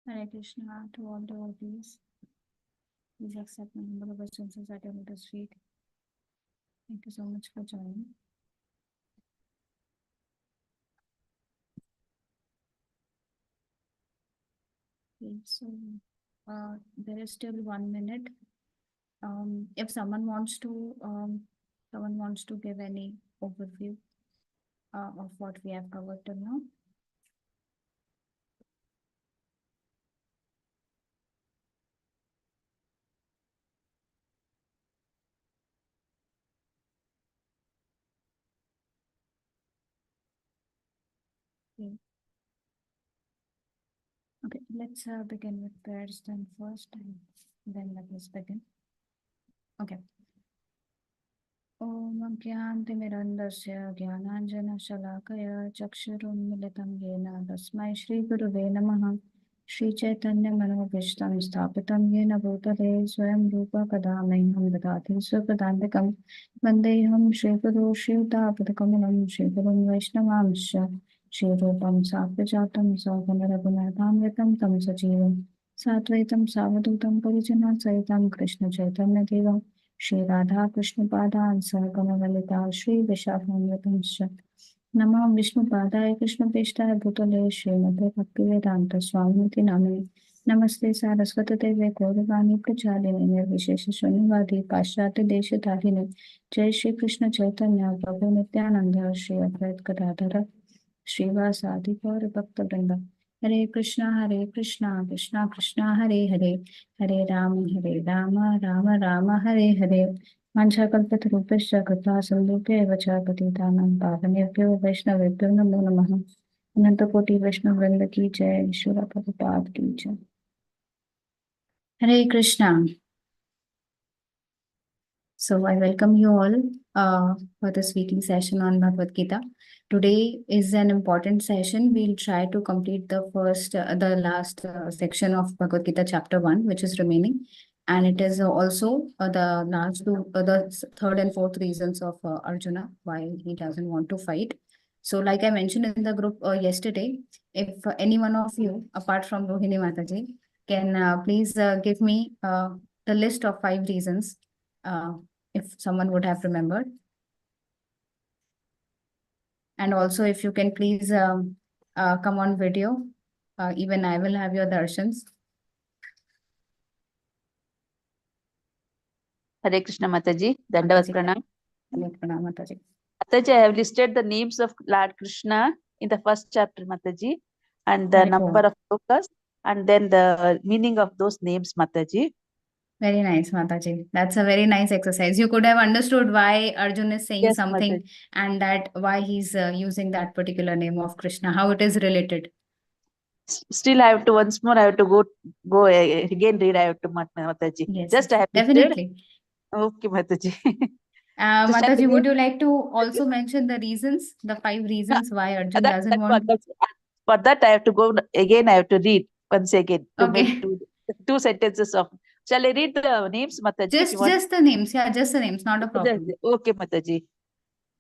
Hare Krishna to all devotees. Please accept my humble obeisances at your lotus feet. Thank you so much for joining. Okay, so there is still 1 minute. If someone wants to give any overview of what we have covered till now. Okay, let's begin with prayers then first, and then let us begin. Okay. ॐ ज्ञानतिमिरन्दस्य ज्ञानाञ्जनशलाकया चक्षुरुन्मिलितं येन तस्मै श्रीगुरुवे नमः। श्रीचैतन्यमनोभीष्टं स्थापितं येन भूतले स्वयं रूप कदा मह्यं ददाति स्वपदान्तिकं वन्देऽहं श्रीगुरो श्रीयुतापदकमलं श्रीगुरुं वैष्णवांश्च श्रीरूपं सात्वजातं सौगुणरघुनाथामृतं तं सजीवं साद्वैतं सावधूतं परिजनसहितं कृष्णचैतन्यदेवं श्री राधा कृष्ण पादान सहगणललिता श्री विशाखान्वितंश्च नमो विष्णुपादाय कृष्णप्रेष्ठाय भूतले श्रीमते भक्तिवेदांत स्वामिनिति नामिने नमस्ते सारस्वती देवे गौरवाणी प्रचारिणे निर्विशेष शून्यवादी पाश्चात्य देशधारिणे जय श्री कृष्ण चैतन्य प्रभु नित्यानंद श्री अद्वैत गदाधर श्रीवासादि गौर भक्तवृंद हरे कृष्णा कृष्णा कृष्णा हरे हरे हरे राम राम राम हरे हरे वाञ्छाकल्पतरुभ्यश्च कृपा सिन्धुभ्यैव च पतितानां पावनेभ्यो वैष्णवेभ्यो नमो नमः। अनंतकोटि वैष्णव वृंद की जय, श्रील प्रभुपाद की जय। हरे Krishna. So I welcome you all for this weekly session on Bhagavad Gita. Today is an important session. We'll try to complete the last section of Bhagavad Gita chapter 1, which is remaining. And it is also the last two, the third and fourth reasons of Arjuna, why he doesn't want to fight. So like I mentioned in the group yesterday, if any one of you, apart from Rohini Mataji, can please give me the list of 5 reasons if someone would have remembered. And also if you can please come on video, even I will have your darshans. Hare Krishna Mataji, Dandavat Pranam. Hare Pranam Mataji. Mataji, I have listed the names of Lord Krishna in the first chapter, Mataji, and the number of slokas, and then the meaning of those names, Mataji. Very nice, Mataji. That's a very nice exercise. You could have understood why Arjun is saying something, Mataji, and that why he's using that particular name of Krishna, how it is related. Still, I have to once more. I have to go again read. I have to Mataji. Yes, just I have definitely. Okay, Mataji. Mataji, would you like to also mention the reasons, the 5 reasons why Arjun doesn't want? For that, I have to go again. I have to read once again to Okay. get two sentences of. Shall I read the names, Mataji? Just the names. Yeah, just the names. Not a problem. Okay, Mataji.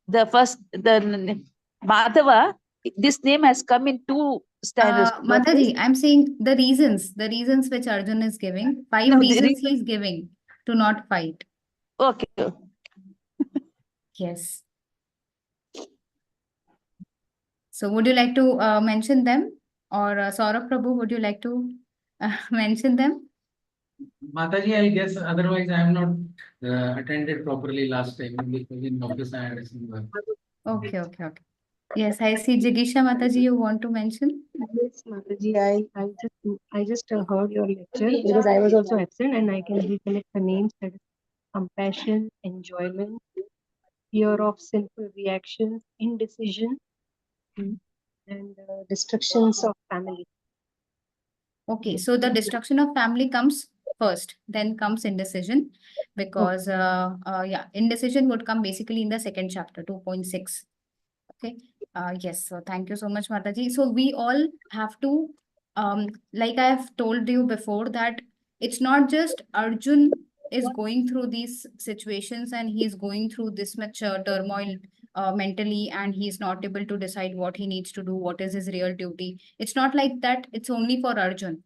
The first, the Madhava, this name has come in 2 stanzas. Mataji, I'm saying the reasons which Arjun is giving. 5 reasons he is giving to not fight. Okay. Yes. So would you like to mention them? Or Saurabh Prabhu, would you like to mention them? Mataji, I guess otherwise I have not attended properly last time because in office I had some work. Okay. Yes, I see Jigisha Mataji, you want to mention? Yes, Mataji, I just heard your lecture because I was also absent, and I can recollect the names, that is compassion, enjoyment, fear of sinful reactions, indecision, and destructions of family. Okay, so the destruction of family comes first, then comes indecision, because indecision would come basically in the second chapter, 2.6. Okay. Yes. So thank you so much, Mataji. So we all have to, like I have told you before, that it's not just Arjun is going through these situations and he's going through this much turmoil mentally, and he's not able to decide what he needs to do, what is his real duty. It's not like that. It's only for Arjun.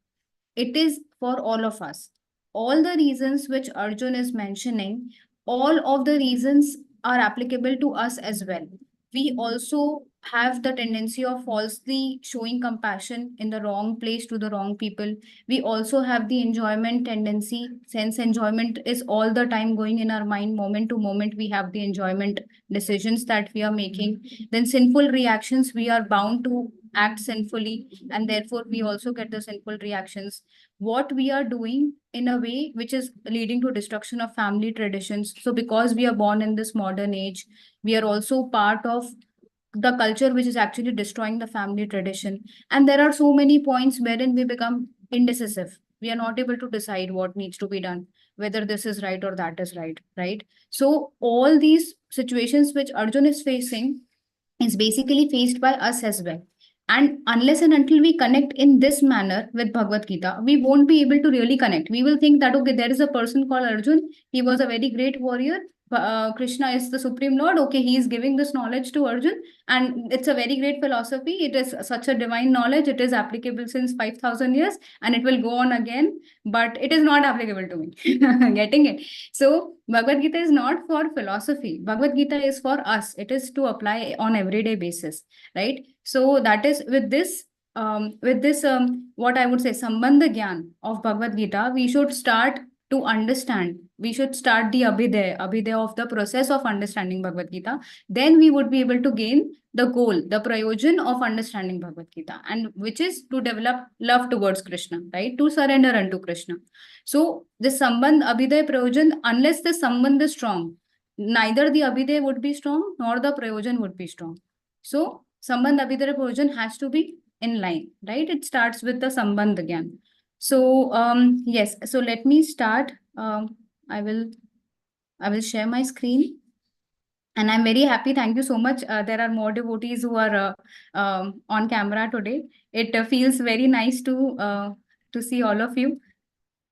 it is for all of us. All the reasons which Arjun is mentioning, all of the reasons are applicable to us as well. We also have the tendency of falsely showing compassion in the wrong place to the wrong people. We also have the enjoyment tendency. Sense enjoyment is all the time going in our mind, moment to moment. We have the enjoyment decisions that we are making. Then sinful reactions, we are bound to act sinfully, and therefore we also get the sinful reactions. What we are doing in a way which is leading to destruction of family traditions. So because we are born in this modern age, we are also part of the culture which is actually destroying the family tradition. And there are so many points wherein we become indecisive. We are not able to decide what needs to be done, whether this is right or that is right? So all these situations which Arjun is facing is basically faced by us as well. And unless and until we connect in this manner with Bhagavad Gita, we won't be able to really connect. We will think that, okay, there is a person called Arjun. He was a very great warrior. Krishna is the Supreme Lord. Okay, he is giving this knowledge to Arjun. And it's a very great philosophy. It is such a divine knowledge. It is applicable since 5,000 years and it will go on again. But it is not applicable to me. Getting it? So Bhagavad Gita is not for philosophy. Bhagavad Gita is for us. It is to apply on everyday basis, right? So that is with this what I would say, Sambandha Gyan of Bhagavad Gita, we should start to understand. We should start the Abhidaya of the process of understanding Bhagavad Gita. Then we would be able to gain the goal, the prayojan of understanding Bhagavad Gita, and which is to develop love towards Krishna, right? To surrender unto Krishna. So the Sambandh, Abhidaya, Prayojan, unless the Sambandh is strong, neither the Abhidaya would be strong nor the Prayojan would be strong. So Sambandh, Abhidaya, Prayojan has to be in line, right? It starts with the Sambandh again. So yes, so let me start. I will share my screen. And I'm very happy. Thank you so much. There are more devotees who are on camera today. It feels very nice to see all of you.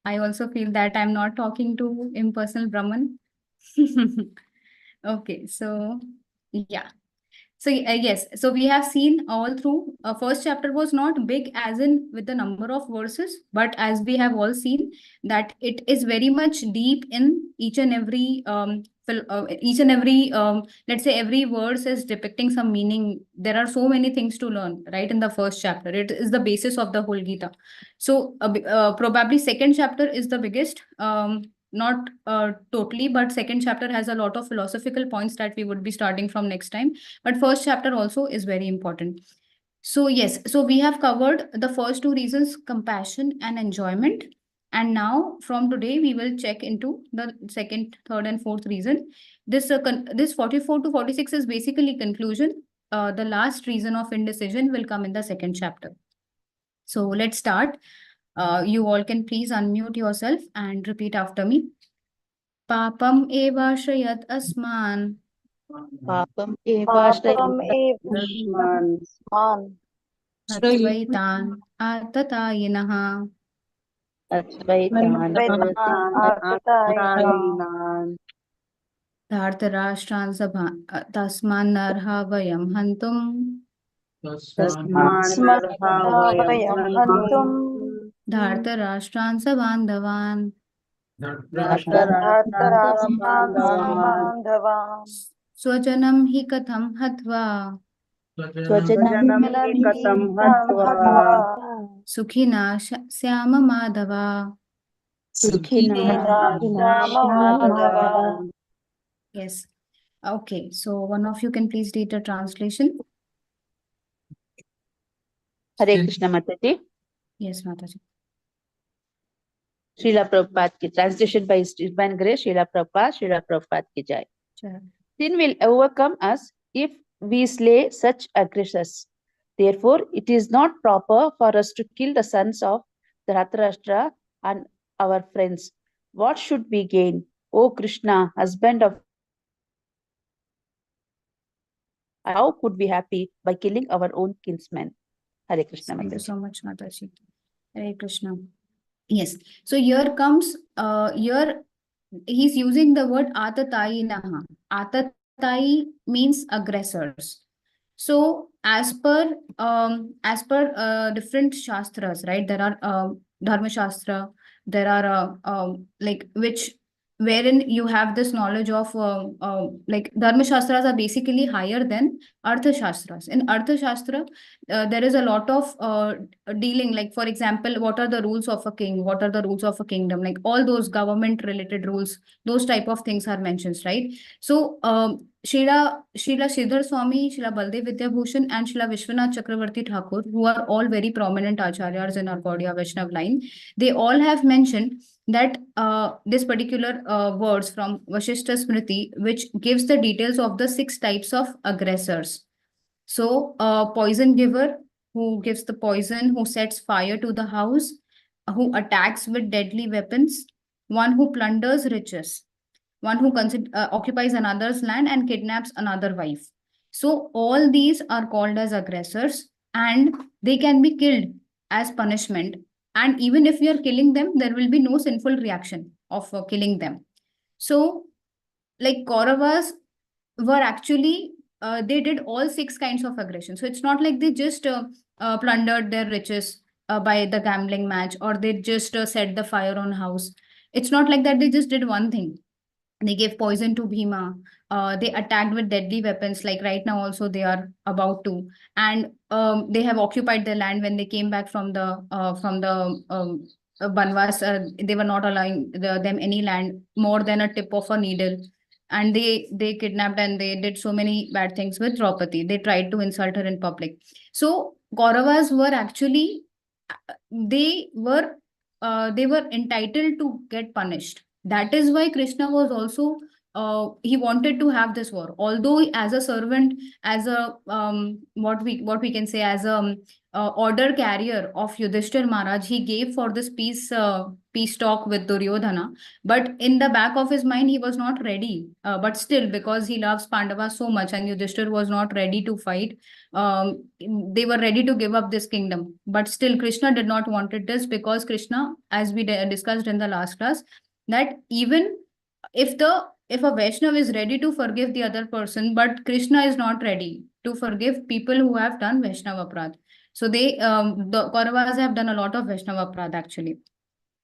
I also feel that I'm not talking to impersonal Brahman. Okay, so yeah. So yes, so we have seen all through. First chapter was not big as in with the number of verses, but as we have all seen that it is very much deep in each and every let's say every verse is depicting some meaning. There are so many things to learn, right? In the first chapter, it is the basis of the whole Gita. So probably second chapter is the biggest. Not totally, but second chapter has a lot of philosophical points that we would be starting from next time. But first chapter also is very important. So yes, so we have covered the first two reasons, compassion and enjoyment. And now from today, we will check into the second, third and fourth reason. This 44 to 46 is basically conclusion. The last reason of indecision will come in the second chapter. So let's start. You all can please unmute yourself and repeat after me. Papam evashrayat asman. Papam Papam evashrayat evan Advaitan atatayinah. Advaitan Advaitan Dhartarashtran tasman narha vayam hantum. Tasmadvayam hantum Dhartarashtran sabandhavan. Dhartarashtan samandhavam Swajanam hi katham hatva. Swajanam Janam hatva Sukhina syama madhava. Sukhina Madhava. Yes. Okay. So one of you can please read the translation. Hare Krishna Mataji. Yes, Mataji. Srila Prabhupada ki translation by His Divine Grace, Srila Prabhupada ki jai. Sure. Sin will overcome us if we slay such aggressors. Therefore, it is not proper for us to kill the sons of Dhritarashtra and our friends. What should we gain? O Krishna, husband of... How could we be happy by killing our own kinsmen? Hare Krishna. Thank you Mataji. so much, Mataji. Hare Krishna. Yes. So here comes, here he's using the word atatayinaha. Atatayi means aggressors. So as per different shastras, right? There are Dharma Shastra. There are like which wherein you have this knowledge of like Dharma Shastras are basically higher than Artha Shastras. In Artha Shastra, there is a lot of dealing, like for example, what are the rules of a king, what are the rules of a kingdom, like all those government related rules, those type of things are mentioned, right? So Srila Sridhar Swami, Srila Baldev Vidyabhushan, and Srila Vishwanath Chakravarti Thakur, who are all very prominent acharyas in our Gaudiya Vaishnav line, they all have mentioned that this particular words from Vashishta Smriti, which gives the details of the 6 types of aggressors. So, poison giver, who gives the poison, who sets fire to the house, who attacks with deadly weapons, one who plunders riches, one who occupies another's land and kidnaps another wife. So, all these are called as aggressors, and they can be killed as punishment. And even if we are killing them, there will be no sinful reaction of killing them. So, like Kauravas were actually they did all 6 kinds of aggression. So it's not like they just plundered their riches by the gambling match, or they just set the fire on house. It's not like that they just did one thing. They gave poison to Bhima. They attacked with deadly weapons, like right now also they are about to. And they have occupied the land when they came back from the Banvas. They were not allowing them any land more than a tip of a needle. And they kidnapped and they did so many bad things with Draupadi. They tried to insult her in public. So Kauravas were actually they were entitled to get punished. That is why Krishna was also he wanted to have this war. Although as a servant, as a what we can say, as a order carrier of Yudhishthir Maharaj, he gave for this peace talk with Duryodhana. But in the back of his mind, he was not ready. But still, because he loves Pandavas so much, and Yudhishthir was not ready to fight, they were ready to give up this kingdom. But still, Krishna did not wanted this, because Krishna, as we discussed in the last class, that even if a Vaishnav is ready to forgive the other person, but Krishna is not ready to forgive people who have done Vaishnava Aparadh. So the Kauravas have done a lot of Vaishnava Aparadh actually.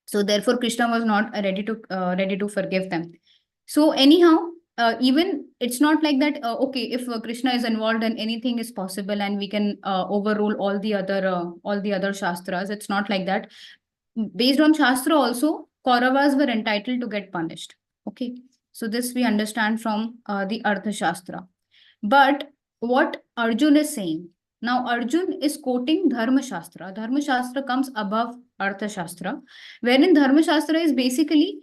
So therefore, Krishna was not ready to forgive them. So anyhow, even it's not like that. Okay, if Krishna is involved, then anything is possible, and we can overrule all the other shastras. It's not like that. Based on shastra, also Kauravas were entitled to get punished. Okay, so this we understand from the Artha Shastra. But what Arjun is saying now, Arjun is quoting Dharma Shastra. Dharma Shastra comes above Artha Shastra, wherein Dharma Shastra is basically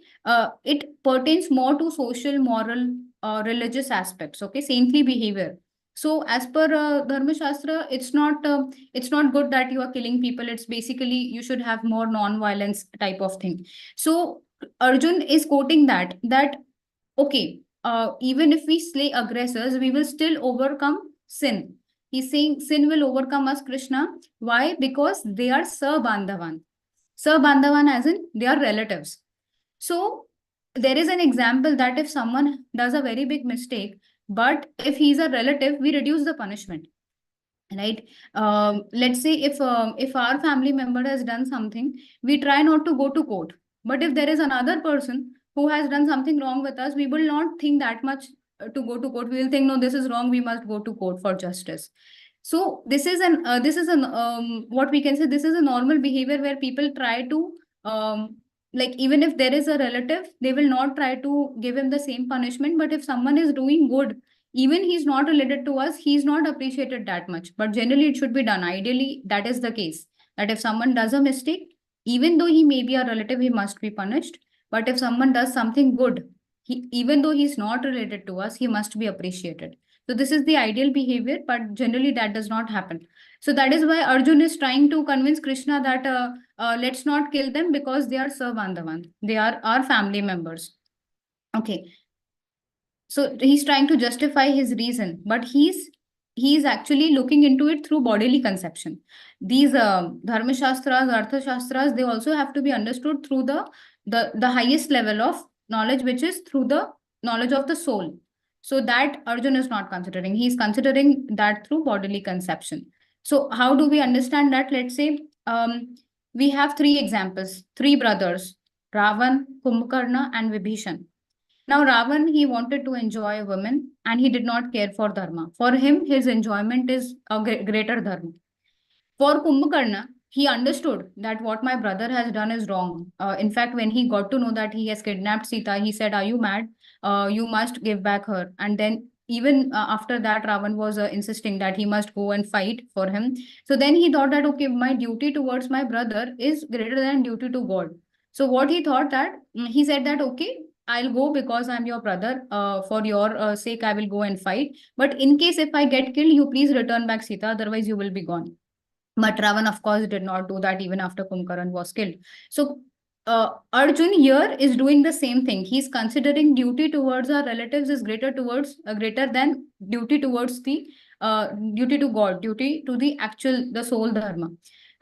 it pertains more to social, moral, religious aspects. Okay, saintly behavior. So as per Dharma Shastra, it's not good that you are killing people. It's basically you should have more non-violence type of thing. So Arjun is quoting that okay, even if we slay aggressors, we will still overcome sin. He's saying sin will overcome us, Krishna. Why? Because they are Sabandhavan. Sabandhavan as in they are relatives. So there is an example that if someone does a very big mistake, but if he's a relative, we reduce the punishment. Right? Let's say if our family member has done something, we try not to go to court. But if there is another person who has done something wrong with us, we will not think that much to go to court. We will think, no, this is wrong. We must go to court for justice. So this is an what we can say, this is a normal behavior where people try to like even if there is a relative, they will not try to give him the same punishment. But if someone is doing good, even he's not related to us, he's not appreciated that much. But generally it should be done. Ideally, that is the case. That if someone does a mistake, even though he may be a relative, he must be punished. But if someone does something good, even though he's not related to us, he must be appreciated. So this is the ideal behavior, but generally that does not happen. So that is why Arjun is trying to convince Krishna that let's not kill them because they are Sabandhavan. They are our family members. Okay. So he's trying to justify his reason, but he's actually looking into it through bodily conception. These Dharma Shastras, Artha Shastras, they also have to be understood through the highest level of knowledge, which is through the knowledge of the soul. So that Arjun is not considering. He's considering that through bodily conception. So how do we understand that? Let's say we have three examples, three brothers, Ravan, Kumbhakarna, and Vibhishan. Now, Ravan, he wanted to enjoy a woman and he did not care for dharma. For him, his enjoyment is a greater dharma. For Kumbhakarna, he understood that what my brother has done is wrong. In fact, when he got to know that he has kidnapped Sita, he said, "Are you mad? You must give back her." And then, even after that, Ravan was insisting that he must go and fight for him. So then he thought that, okay, my duty towards my brother is greater than duty to God. So what he thought that, he said that, okay, I'll go because I'm your brother. For your sake, I will go and fight. But in case if I get killed, you please return back Sita, otherwise you will be gone. But Ravan, of course, did not do that even after Kumbhakarna was killed. So Arjun here is doing the same thing. He's considering duty towards our relatives is greater than duty towards the duty to God, duty to the soul dharma.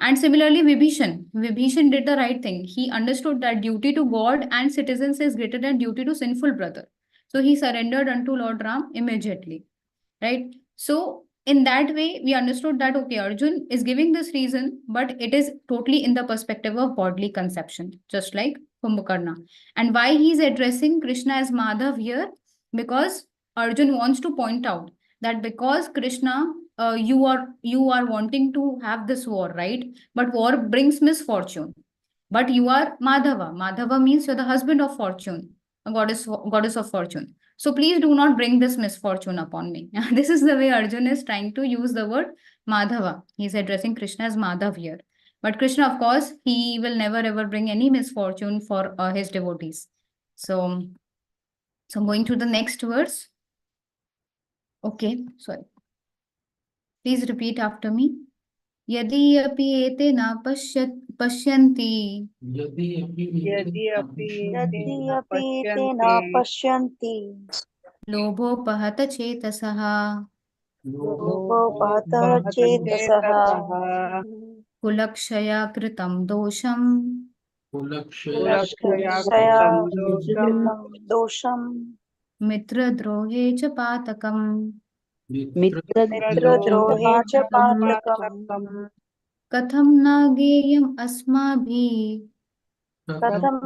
And similarly, Vibhishan did the right thing. He understood that duty to God and citizens is greater than duty to sinful brother. So he surrendered unto Lord Ram immediately, right? So in that way, we understood that, okay, Arjun is giving this reason, but it is totally in the perspective of bodily conception, just like Kumbhakarna. And why he's addressing Krishna as Madhav here? Because Arjun wants to point out that because Krishna, you are wanting to have this war, right? But war brings misfortune. But you are Madhava. Madhava means you're the husband of fortune, a goddess of fortune. So please do not bring this misfortune upon me. This is the way Arjun is trying to use the word Madhava. He's addressing Krishna as Madhav here. But Krishna, of course, he will never ever bring any misfortune for his devotees. So I'm going to the next verse. Okay, sorry. Please repeat after me. Yadi api ete na pashyanti. यदि अपि यदि पश्यन्ति ते न पश्यन्ति लोभोपहत चेतसः लोभोपहतः चेतसः कुलक्षया कृतं दोषं कुलक्षया कुलक्षया कृतं दोषं मित्रद्रोहे च पातकम् मित्रद्रोहे च पातकम् कथं न गेयम् अस्माभिः कथं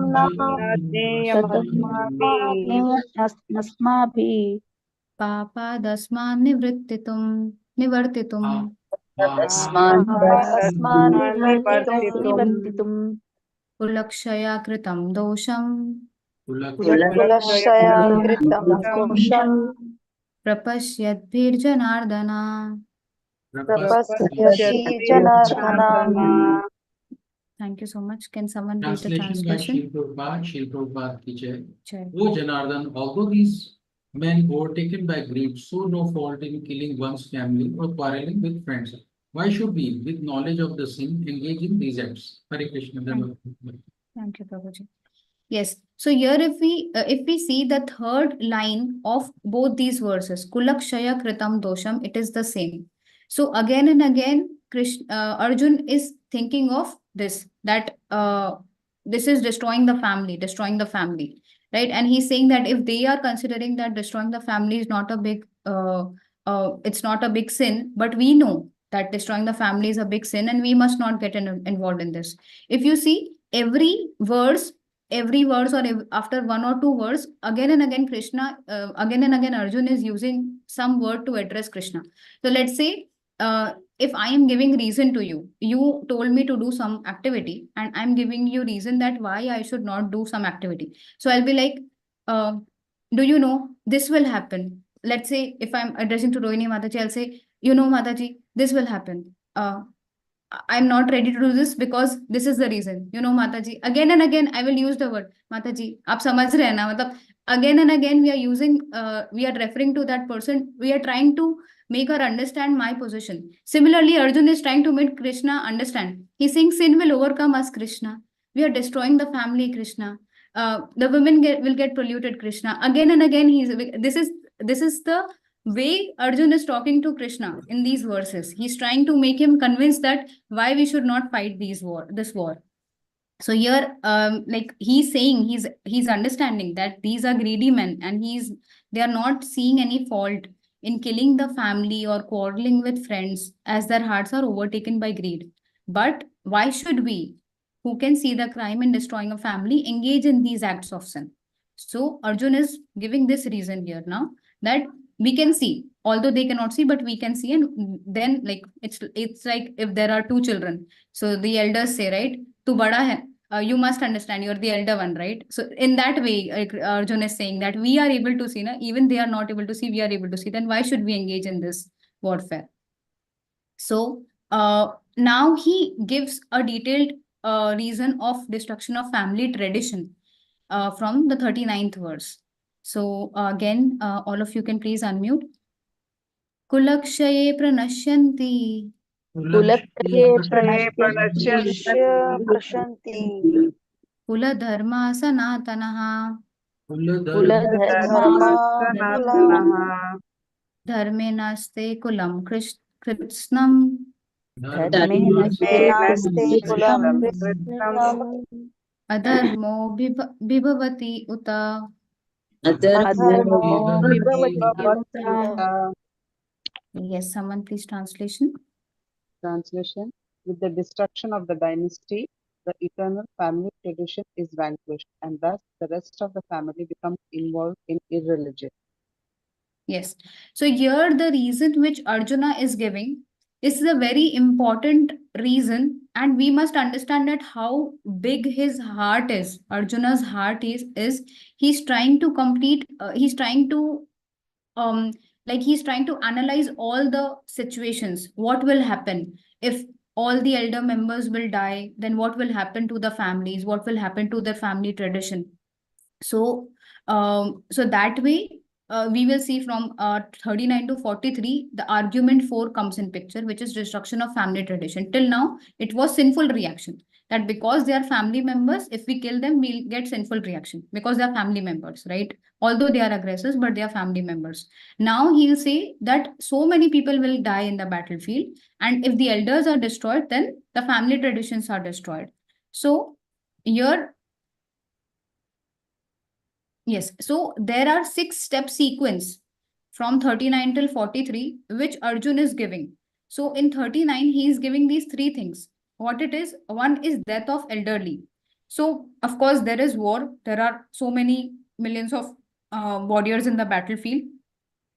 अस्माभिः पापादस्मान् निवर्तितुम् तस्मान् निवर्तितुम् कुलक्षया कृतं दोषं कुलक्षया कृतं दोषं प्रपश्यद्भिर्जनार्दन प्रपश्यति Janardan. Thank you so much. Can someone read the Translation by translation? Srila Prabhupada ki jai. Jai. O Janardhan, although these men overtaken by greed saw no fault in killing one's family or quarreling with friends, why should we, with knowledge of the sin, engage in these acts? Hare Krishna. Thank you, Prabhuji. Yes. So here, if we see the third line of both these verses, Kulakshaya Kritam Dosham, it is the same. So again and again, Arjun is thinking of this, that this is destroying the family, right? And he's saying that if they are considering that destroying the family is not a big, it's not a big sin, but we know that destroying the family is a big sin, and we must not get involved in this. If you see every verse or after one or two words, again and again again and again Arjun is using some word to address Krishna. So let's say if I am giving reason to you, you told me to do some activity, and I'm giving you reason that why I should not do some activity. So I'll be like, do you know this will happen? Let's say if I'm addressing to Rohini Mataji, I'll say, you know, Mataji, this will happen. I'm not ready to do this because this is the reason. You know, Mataji. Again and again, I will use the word Mataji. आप समझ रहे हैं ना? मतलब again and again we are using, we are referring to that person. We are trying to make her understand my position. Similarly, Arjun is trying to make Krishna understand. He's saying sin will overcome us, Krishna. We are destroying the family, Krishna. The women will get polluted, Krishna. Again and again, this is the way Arjun is talking to Krishna in these verses. He's trying to make him convinced that why we should not fight this war. So here, like he's saying, he's understanding that these are greedy men, and they are not seeing any fault in killing the family or quarreling with friends, as their hearts are overtaken by greed. But why should we? who can see the crime in destroying a family engage in these acts of sin. So Arjun is giving this reason here now that we can see, although they cannot see, but we can see. And then like it's like if there are two children, so the elders say, right, tu bada hai, you must understand, you're the elder one, right? So in that way, Arjun is saying that we are able to see, na, even they are not able to see, we are able to see. Then why should we engage in this warfare? So now he gives a detailed reason of destruction of family tradition from the 39th verse. So again, all of you can please unmute. Kulakshaye pranashyanti. Kulakshye Pranashya prashanti. Kula dharma sanatanaha. Kuladharma Dharma Dharme naste kulam kritsnam. Dharme naste kulam Krishnam Adharmo bibhavati uta. Adharmo Vibhavati Uta. Yes, someone please translation. Translation: with the destruction of the dynasty, the eternal family tradition is vanquished, and thus the rest of the family becomes involved in irreligion. Yes. So here the reason which Arjuna is giving is a very important reason, and we must understand that how big his heart is. Arjuna's heart is he's trying to complete. He's trying to he's trying to analyze all the situations. What will happen if all the elder members will die? Then what will happen to the families? What will happen to the family tradition? So, so that way, we will see from 39 to 43, the argument 4 comes in picture, which is destruction of family tradition. Till now, it was sinful reaction. That because they are family members, if we kill them, we'll get sinful reaction because they are family members, right? Although they are aggressors, but they are family members. Now he'll say that so many people will die in the battlefield, and if the elders are destroyed, then the family traditions are destroyed. So here, yes, so there are 6-step sequence from 39 till 43, which Arjun is giving. So in 39, he is giving these 3 things. What it is? One is death of elderly. So of course, there is war. There are so many millions of warriors in the battlefield.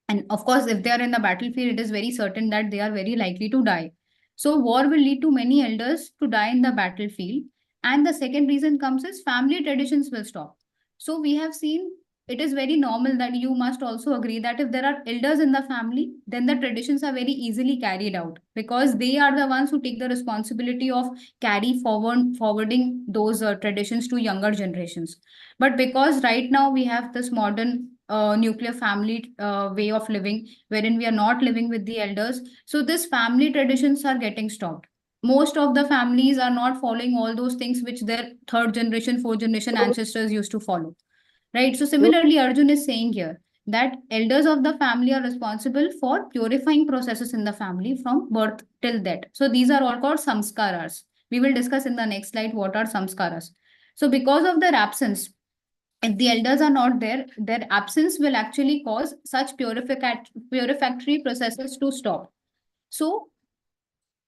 And of course, if they are in the battlefield, it is very certain that they are very likely to die. So war will lead to many elders to die in the battlefield. And the second reason comes is family traditions will stop. So we have seen it is very normal that you must also agree that if there are elders in the family, then the traditions are very easily carried out because they are the ones who take the responsibility of forwarding those traditions to younger generations. But because right now we have this modern nuclear family way of living, wherein we are not living with the elders, so these family traditions are getting stopped. Most of the families are not following all those things which their third generation, fourth generation ancestors used to follow, right? So similarly, Arjun is saying here that elders of the family are responsible for purifying processes in the family from birth till death. So these are all called samskaras. We will discuss in the next slide what are samskaras. So because of their absence, if the elders are not there, their absence will actually cause such purificatory processes to stop. So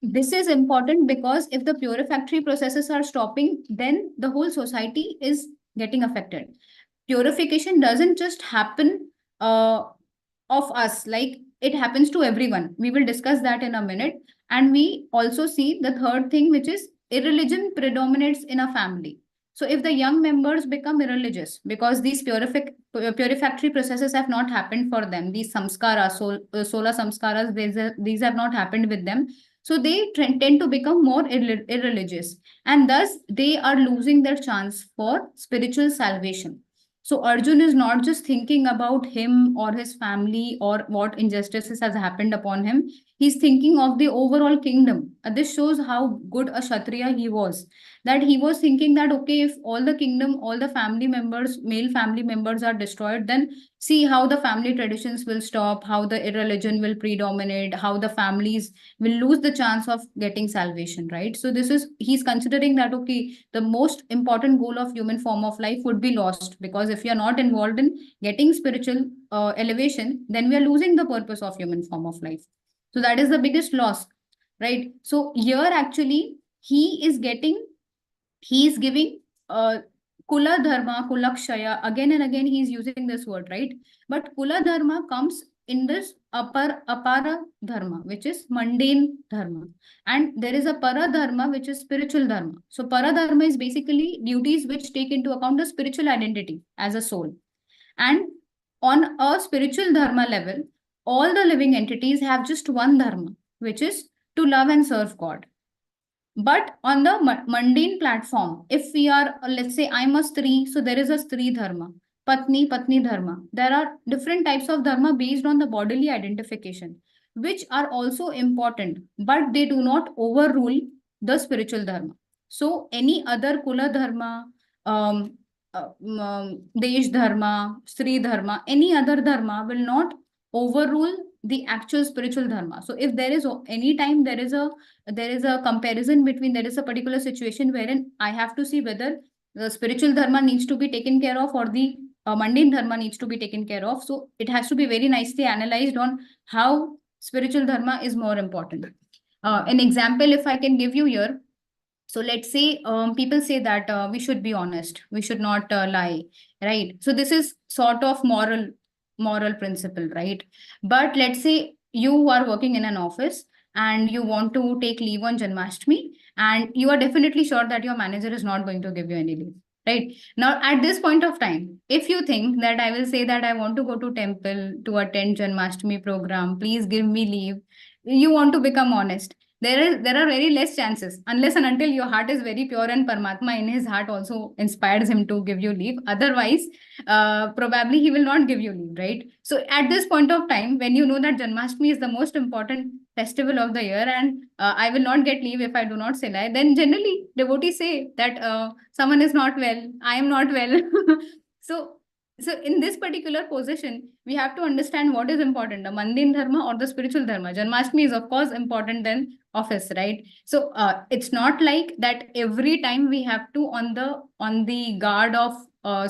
this is important because if the purificatory processes are stopping, then the whole society is getting affected. Purification doesn't just happen of us, like it happens to everyone. We will discuss that in a minute. And we also see the third thing, which is irreligion predominates in a family. So if the young members become irreligious because these purificatory processes have not happened for them, these samskaras, sola samskaras, these have not happened with them. So they tend to become more irreligious, and thus they are losing their chance for spiritual salvation. So Arjun is not just thinking about him or his family or what injustices has happened upon him. He's thinking of the overall kingdom. This shows how good a Kshatriya he was. That he was thinking that, okay, if all the kingdom, all the family members, male family members are destroyed, then see how the family traditions will stop, how the irreligion will predominate, how the families will lose the chance of getting salvation, right? So this is, he's considering that, okay, the most important goal of human form of life would be lost because if you are not involved in getting spiritual elevation, then we are losing the purpose of human form of life. So that is the biggest loss, right? So here actually he is getting he is giving Kula Dharma, Kulakshaya, again and again he is using this word, right? But Kula Dharma comes in this apara dharma, which is mundane dharma. And there is a para dharma, which is spiritual dharma. So para dharma is basically duties which take into account the spiritual identity as a soul. And on a spiritual dharma level, all the living entities have just one dharma, which is to love and serve God. But on the mundane platform, if we are, let's say, I'm a Stri, so there is a Stri dharma, Patni dharma. There are different types of dharma based on the bodily identification, which are also important, but they do not overrule the spiritual dharma. So any other Kula dharma, Desh dharma, Stri dharma, any other dharma will not overrule the actual spiritual dharma. So if there is any time there is a comparison between, there is a particular situation wherein I have to see whether the spiritual dharma needs to be taken care of or the mundane dharma needs to be taken care of. So it has to be very nicely analyzed on how spiritual dharma is more important. An example, if I can give you here. So let's say people say that we should be honest, we should not lie, right? So this is sort of moral principle, right? But let's say you are working in an office and you want to take leave on Janmashtami, and you are definitely sure that your manager is not going to give you any leave. Right now, at this point of time, if you think that I will say that I want to go to temple to attend Janmashtami program, please give me leave, you want to become honest. There are very less chances, unless and until your heart is very pure and Paramatma in his heart also inspires him to give you leave. Otherwise, probably he will not give you leave, right? So at this point of time, when you know that Janmashtami is the most important festival of the year and I will not get leave if I do not say lie, then generally devotees say that someone is not well, I am not well. so so in this particular position, we have to understand what is important, the mundane dharma or the spiritual dharma. Janmashtami is of course important than office, right? So it's not like that every time we have to on the guard of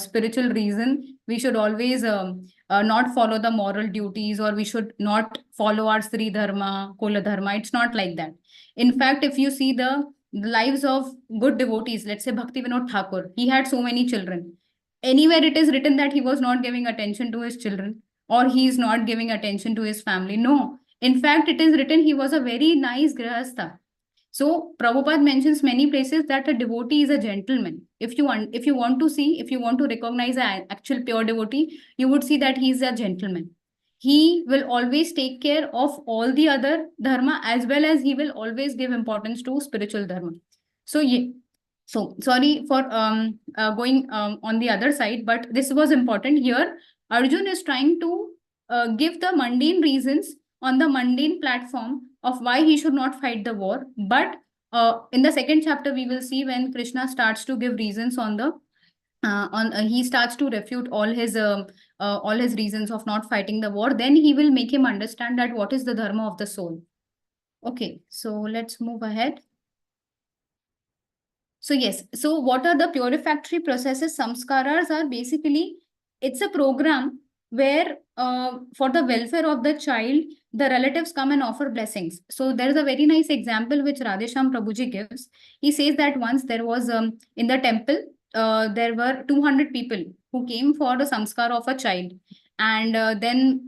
spiritual reason, we should always not follow the moral duties, or we should not follow our Sri dharma, Kola dharma. It's not like that. In fact, if you see the lives of good devotees, let's say Bhakti Vinod Thakur, he had so many children. Anywhere it is written that he was not giving attention to his children or he is not giving attention to his family. No, in fact, it is written he was a very nice grihastha. So Prabhupada mentions many places that a devotee is a gentleman. If you want to recognize an actual pure devotee, you would see that he is a gentleman. He will always take care of all the other dharma, as well as he will always give importance to spiritual dharma. So so sorry for going on the other side, but this was important here. Arjun is trying to give the mundane reasons on the mundane platform of why he should not fight the war. But in the second chapter, we will see when Krishna starts to give reasons on the he starts to refute all his reasons of not fighting the war. Then he will make him understand that what is the dharma of the soul. Okay, so let's move ahead. So yes, so what are the purificatory processes? Samskaras are basically, it's a program where for the welfare of the child, the relatives come and offer blessings. So there is a very nice example which Radhesham Prabhuji gives. He says that once there was in the temple, there were 200 people who came for the samskar of a child. And then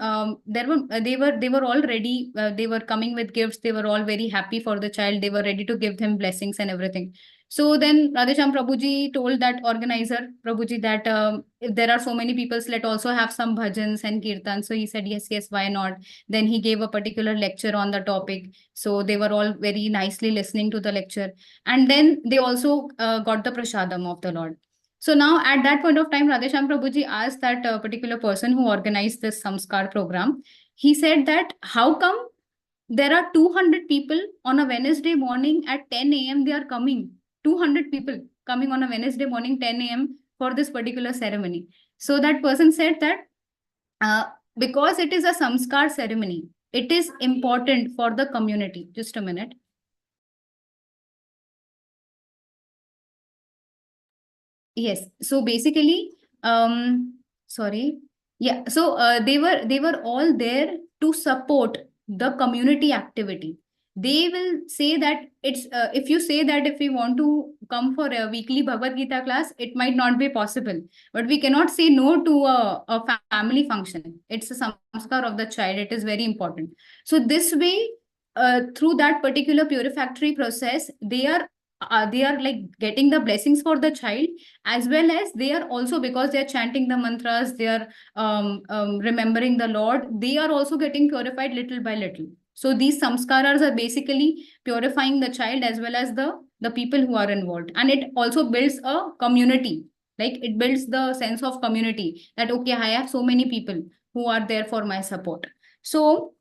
they were all ready. They were coming with gifts. They were all very happy for the child. They were ready to give him blessings and everything. So then Radhesham Prabhuji told that organizer, Prabhuji, that if there are so many people, let also have some bhajans and kirtan. So he said, yes, why not? Then he gave a particular lecture on the topic. So they were all very nicely listening to the lecture. And then they also got the prasadam of the Lord. So now at that point of time, Radhesham Prabhuji asked that particular person who organized this Samskar program, he said that how come there are 200 people on a Wednesday morning at 10 a.m. they are coming. 200 people coming on a Wednesday morning, 10 a.m. for this particular ceremony. So that person said that because it is a samskar ceremony, it is important for the community. Just a minute. Yes. So basically, sorry. Yeah. So they were all there to support the community activity. they will say that it's if you say that if we want to come for a weekly Bhagavad Gita class, it might not be possible. But we cannot say no to a family function. It's a samskar of the child. It is very important. So this way, through that particular purificatory process, they are like getting the blessings for the child, as well as they are also, because they are chanting the mantras, they are remembering the Lord, they are also getting purified little by little. So these samskaras are basically purifying the child as well as the people who are involved. And it also builds a community. Like it builds the sense of community that, okay, I have so many people who are there for my support. So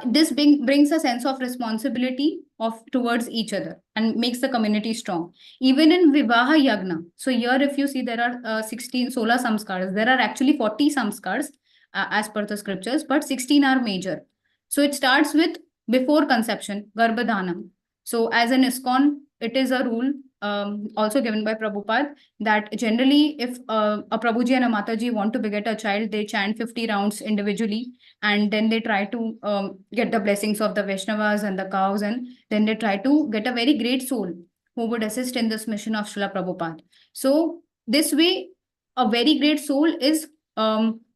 this brings a sense of responsibility of towards each other and makes the community strong. Even in Vivaha Yagna, so here if you see there are 16 solar samskars, there are actually 40 samskars as per the scriptures, but 16 are major. So it starts with before conception, Garbhadhanam. So as an ISKCON, it is a rule also given by Prabhupada that generally if a Prabhuji and a Mataji want to beget a child, they chant 50 rounds individually, and then they try to get the blessings of the Vaishnavas and the cows, and then they try to get a very great soul who would assist in this mission of Srila Prabhupada. So this way, a very great soul is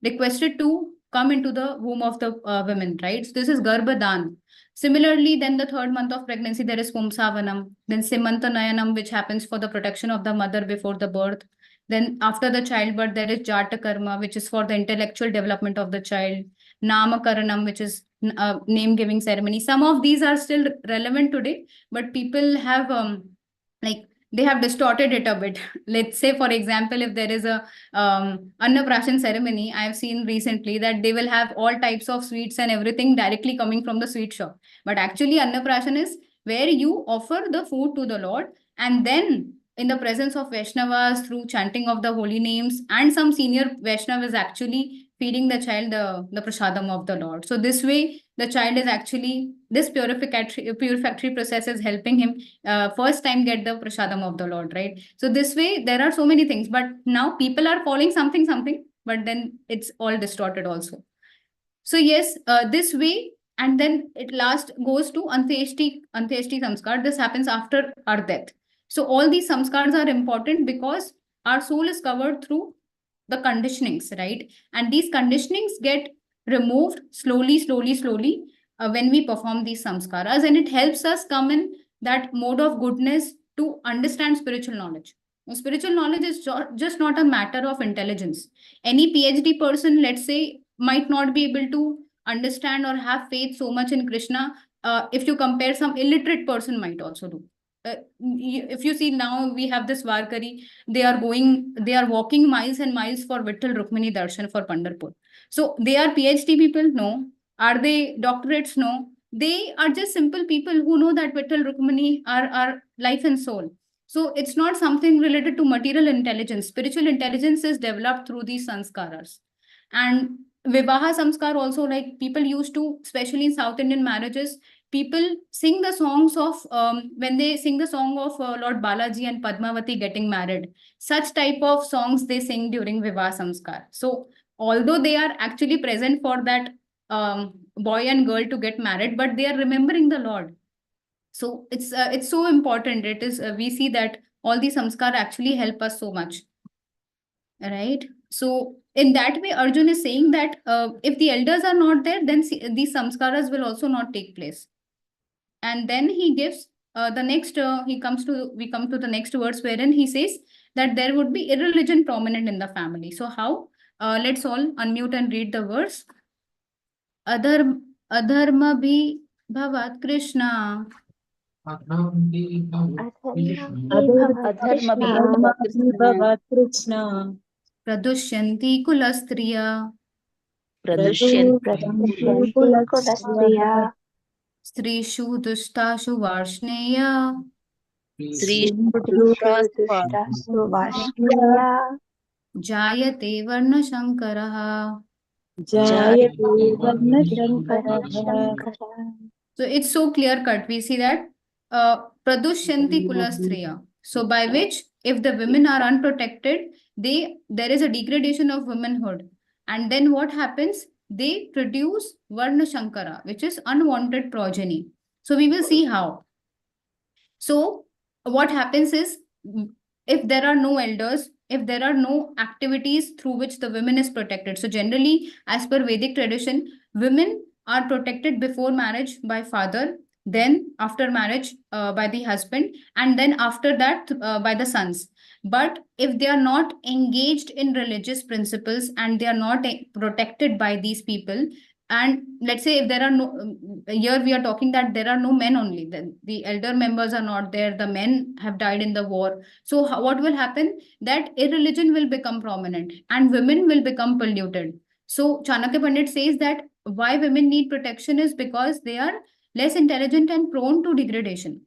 requested to come into the womb of the women, right? So this is Garbhadan. Similarly, then the third month of pregnancy, there is Pumsavanam, then Simantanayanam, which happens for the protection of the mother before the birth. Then after the childbirth, there is Jata Karma, which is for the intellectual development of the child. Namakaranam, which is a name-giving ceremony. Some of these are still relevant today, but people have like they have distorted it a bit. Let's say, for example, if there is a Annaprashan ceremony, I have seen recently that they will have all types of sweets and everything directly coming from the sweet shop. But actually, Annaprashan is where you offer the food to the Lord, and then in the presence of Vaishnavas, through chanting of the holy names, and some senior Vaishnav is actually feeding the child the prasadam of the Lord. So this way, the child is actually, this purificatory process is helping him first time get the prasadam of the Lord, right? So this way, there are so many things, but now people are following something, but then it's all distorted also. So yes, this way, and then it last goes to Antyeshti samskar. This happens after our death. So all these samskars are important because our soul is covered through the conditionings, right? And these conditionings get removed slowly when we perform these samskaras, and it helps us come in that mode of goodness to understand spiritual knowledge. Now, spiritual knowledge is just not a matter of intelligence. Any PhD person, let's say, might not be able to understand or have faith so much in Krishna. If you compare, some illiterate person might also do. If you see now, we have this Varkari, they are walking miles and miles for Vittal Rukmini Darshan for Pandharpur. So they are PhD people? No. Are they doctorates? No. They are just simple people who know that Vittal Rukmini are life and soul. So it's not something related to material intelligence. Spiritual intelligence is developed through these sanskaras. And Vivaha samskar also, like people used to, especially in South Indian marriages, people sing the songs of, when they sing the song of Lord Balaji and Padmavati getting married, such type of songs they sing during Vivaha samskar. So although they are actually present for that boy and girl to get married, but they are remembering the Lord. So it's so important. It is we see that all these samskar actually help us so much, right? So in that way, Arjun is saying that if the elders are not there, then these samskaras will also not take place. And then he gives the next, we come to the next verse wherein he says that there would be irreligion prominent in the family. So how? Let's all unmute and read the verse. Adharma bhi bhavat Krishna. Adharma Bhavat Krishna. Pradushyanti kulastriya. Strishu dustashu varshneya. Jayate varna shankaraha. So it's so clear cut. We see that Pradushyanti Kulastriya. So by which, if the women are unprotected, there is a degradation of womanhood. And then what happens? They produce Varna Shankara, which is unwanted progeny. So we will see how. So what happens is, if there are no elders, if there are no activities through which the women is protected. So generally, as per Vedic tradition, women are protected before marriage by father, then after marriage by the husband, and then after that by the sons. But if they are not engaged in religious principles and they are not protected by these people, and let's say if there are no, here we are talking that there are no men only, the elder members are not there, the men have died in the war. So what will happen, that irreligion will become prominent and women will become polluted. So Chanakya Pandit says that why women need protection is because they are less intelligent and prone to degradation.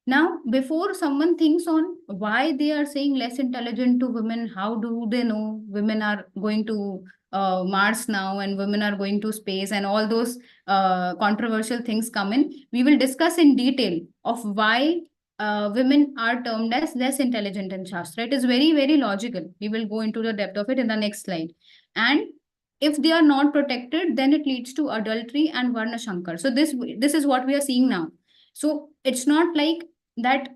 Now, before someone thinks on why they are saying less intelligent to women, how do they know women are going to Mars now and women are going to space, and all those controversial things come in, we will discuss in detail of why women are termed as less intelligent in Shastra. It is very, very logical. We will go into the depth of it in the next slide. And if they are not protected, then it leads to adultery and Varna Shankar. So this is what we are seeing now. So it's not like that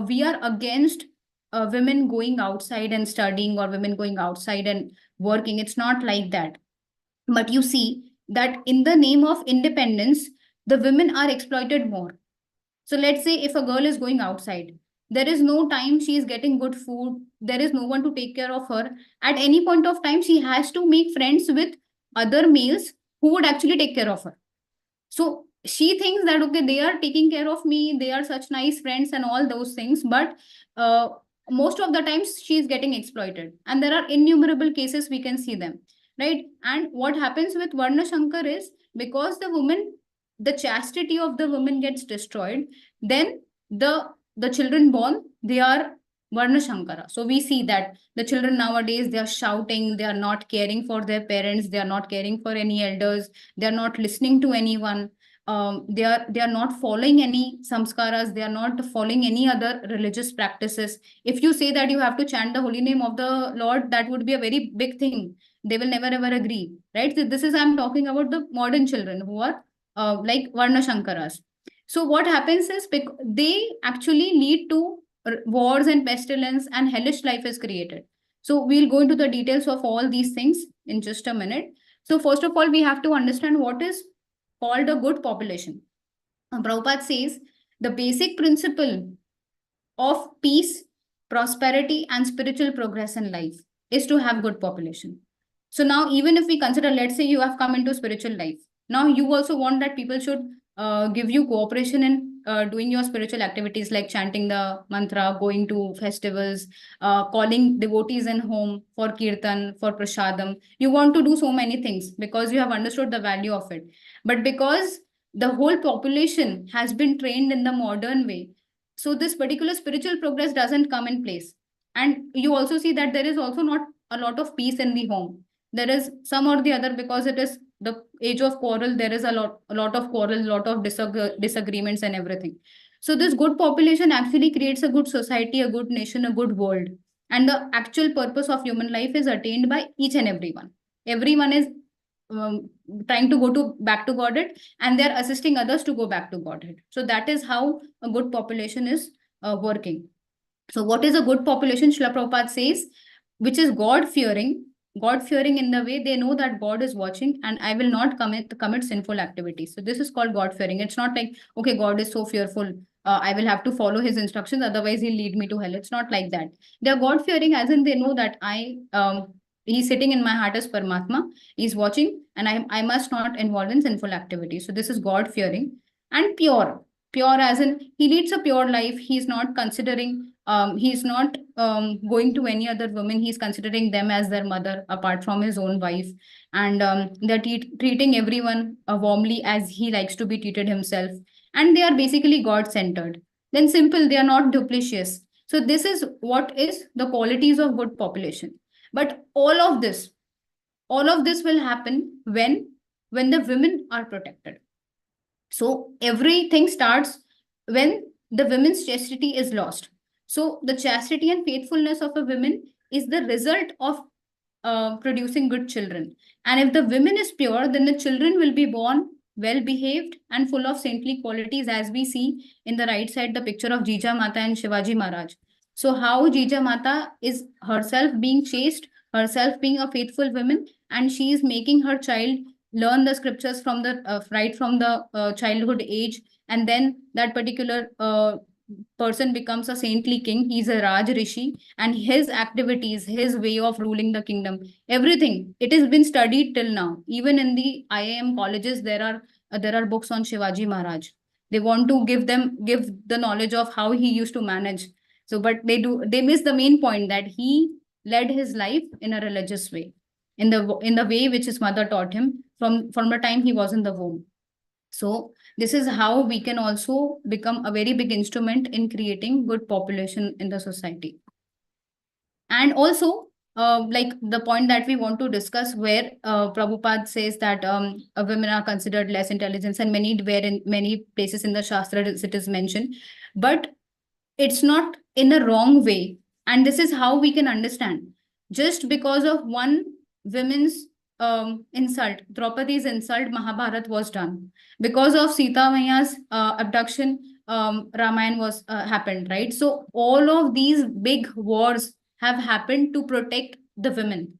we are against women going outside and studying or women going outside and working. It's not like that. But you see that in the name of independence, the women are exploited more. So let's say if a girl is going outside, there is no time she is getting good food, there is no one to take care of her. At any point of time, she has to make friends with other males who would actually take care of her. So she thinks that, okay, they are taking care of me, they are such nice friends and all those things, but most of the times she is getting exploited. And there are innumerable cases, we can see them, right? And what happens with Varna Shankar is, because the chastity of the woman gets destroyed, then the children born, they are Varna Shankara. So we see that the children nowadays, they are shouting, they are not caring for their parents, they are not caring for any elders, they are not listening to anyone. They are not following any samskaras, they are not following any other religious practices. If you say that you have to chant the holy name of the Lord, that would be a very big thing. They will never ever agree, right? So this is, I'm talking about the modern children who are like Varna Shankaras. So what happens is, they actually lead to wars and pestilence, and hellish life is created. So we'll go into the details of all these things in just a minute. So first of all, we have to understand what is called a good population. Prabhupada says the basic principle of peace, prosperity, and spiritual progress in life is to have good population. So now, even if we consider, let's say you have come into spiritual life, now you also want that people should give you cooperation in doing your spiritual activities, like chanting the mantra, going to festivals, calling devotees in home for kirtan, for prasadam. You want to do so many things because you have understood the value of it. But because the whole population has been trained in the modern way, so this particular spiritual progress doesn't come in place. And you also see that there is also not a lot of peace in the home. There is some or the other, because it is the age of quarrel, there is a lot of quarrel, lot of disagreements and everything. So this good population actually creates a good society, a good nation, a good world. And the actual purpose of human life is attained by each and everyone. Everyone is trying to go to back to Godhead, and they're assisting others to go back to Godhead. So that is how a good population is working. So what is a good population? Srila Prabhupada says, which is God-fearing in the way they know that God is watching and I will not commit sinful activities. So this is called God-fearing. It's not like, okay, God is so fearful, I will have to follow his instructions, otherwise he'll lead me to hell. It's not like that. They are God-fearing as in they know that he's sitting in my heart as Paramatma, he's watching, and I must not involve in sinful activities. So this is God-fearing. And pure as in he leads a pure life. He's not considering, he's not going to any other woman. He's considering them as their mother apart from his own wife. And they're treating everyone warmly as he likes to be treated himself. And they are basically God-centered. Then simple, they are not duplicitous. So this is what is the qualities of good population. But all of this will happen when the women are protected. So everything starts when the women's chastity is lost. So the chastity and faithfulness of a woman is the result of producing good children. And if the women is pure, then the children will be born well behaved, and full of saintly qualities, as we see in the right side the picture of Jija Mata and Shivaji Maharaj. So how Jija Mata is herself being chaste, herself being a faithful woman, and she is making her child learn the scriptures from the right from the childhood age, and then that particular person becomes a saintly king. He's a Raj Rishi, and his activities, his way of ruling the kingdom, everything, it has been studied till now. Even in the IIM colleges, there are books on Shivaji Maharaj. They want to give the knowledge of how he used to manage. So, but they miss the main point, that he led his life in a religious way, in the way which his mother taught him from the time he was in the womb. So this is how we can also become a very big instrument in creating good population in the society. And also, like the point that we want to discuss, where Prabhupada says that women are considered less intelligent, and where in many places in the Shastra it is mentioned, but it's not in a wrong way. And this is how we can understand. Just because of one women's insult, Draupadi's insult, Mahabharat was done. Because of Sita Maiya's abduction, Ramayana was happened, right? So all of these big wars have happened to protect the women,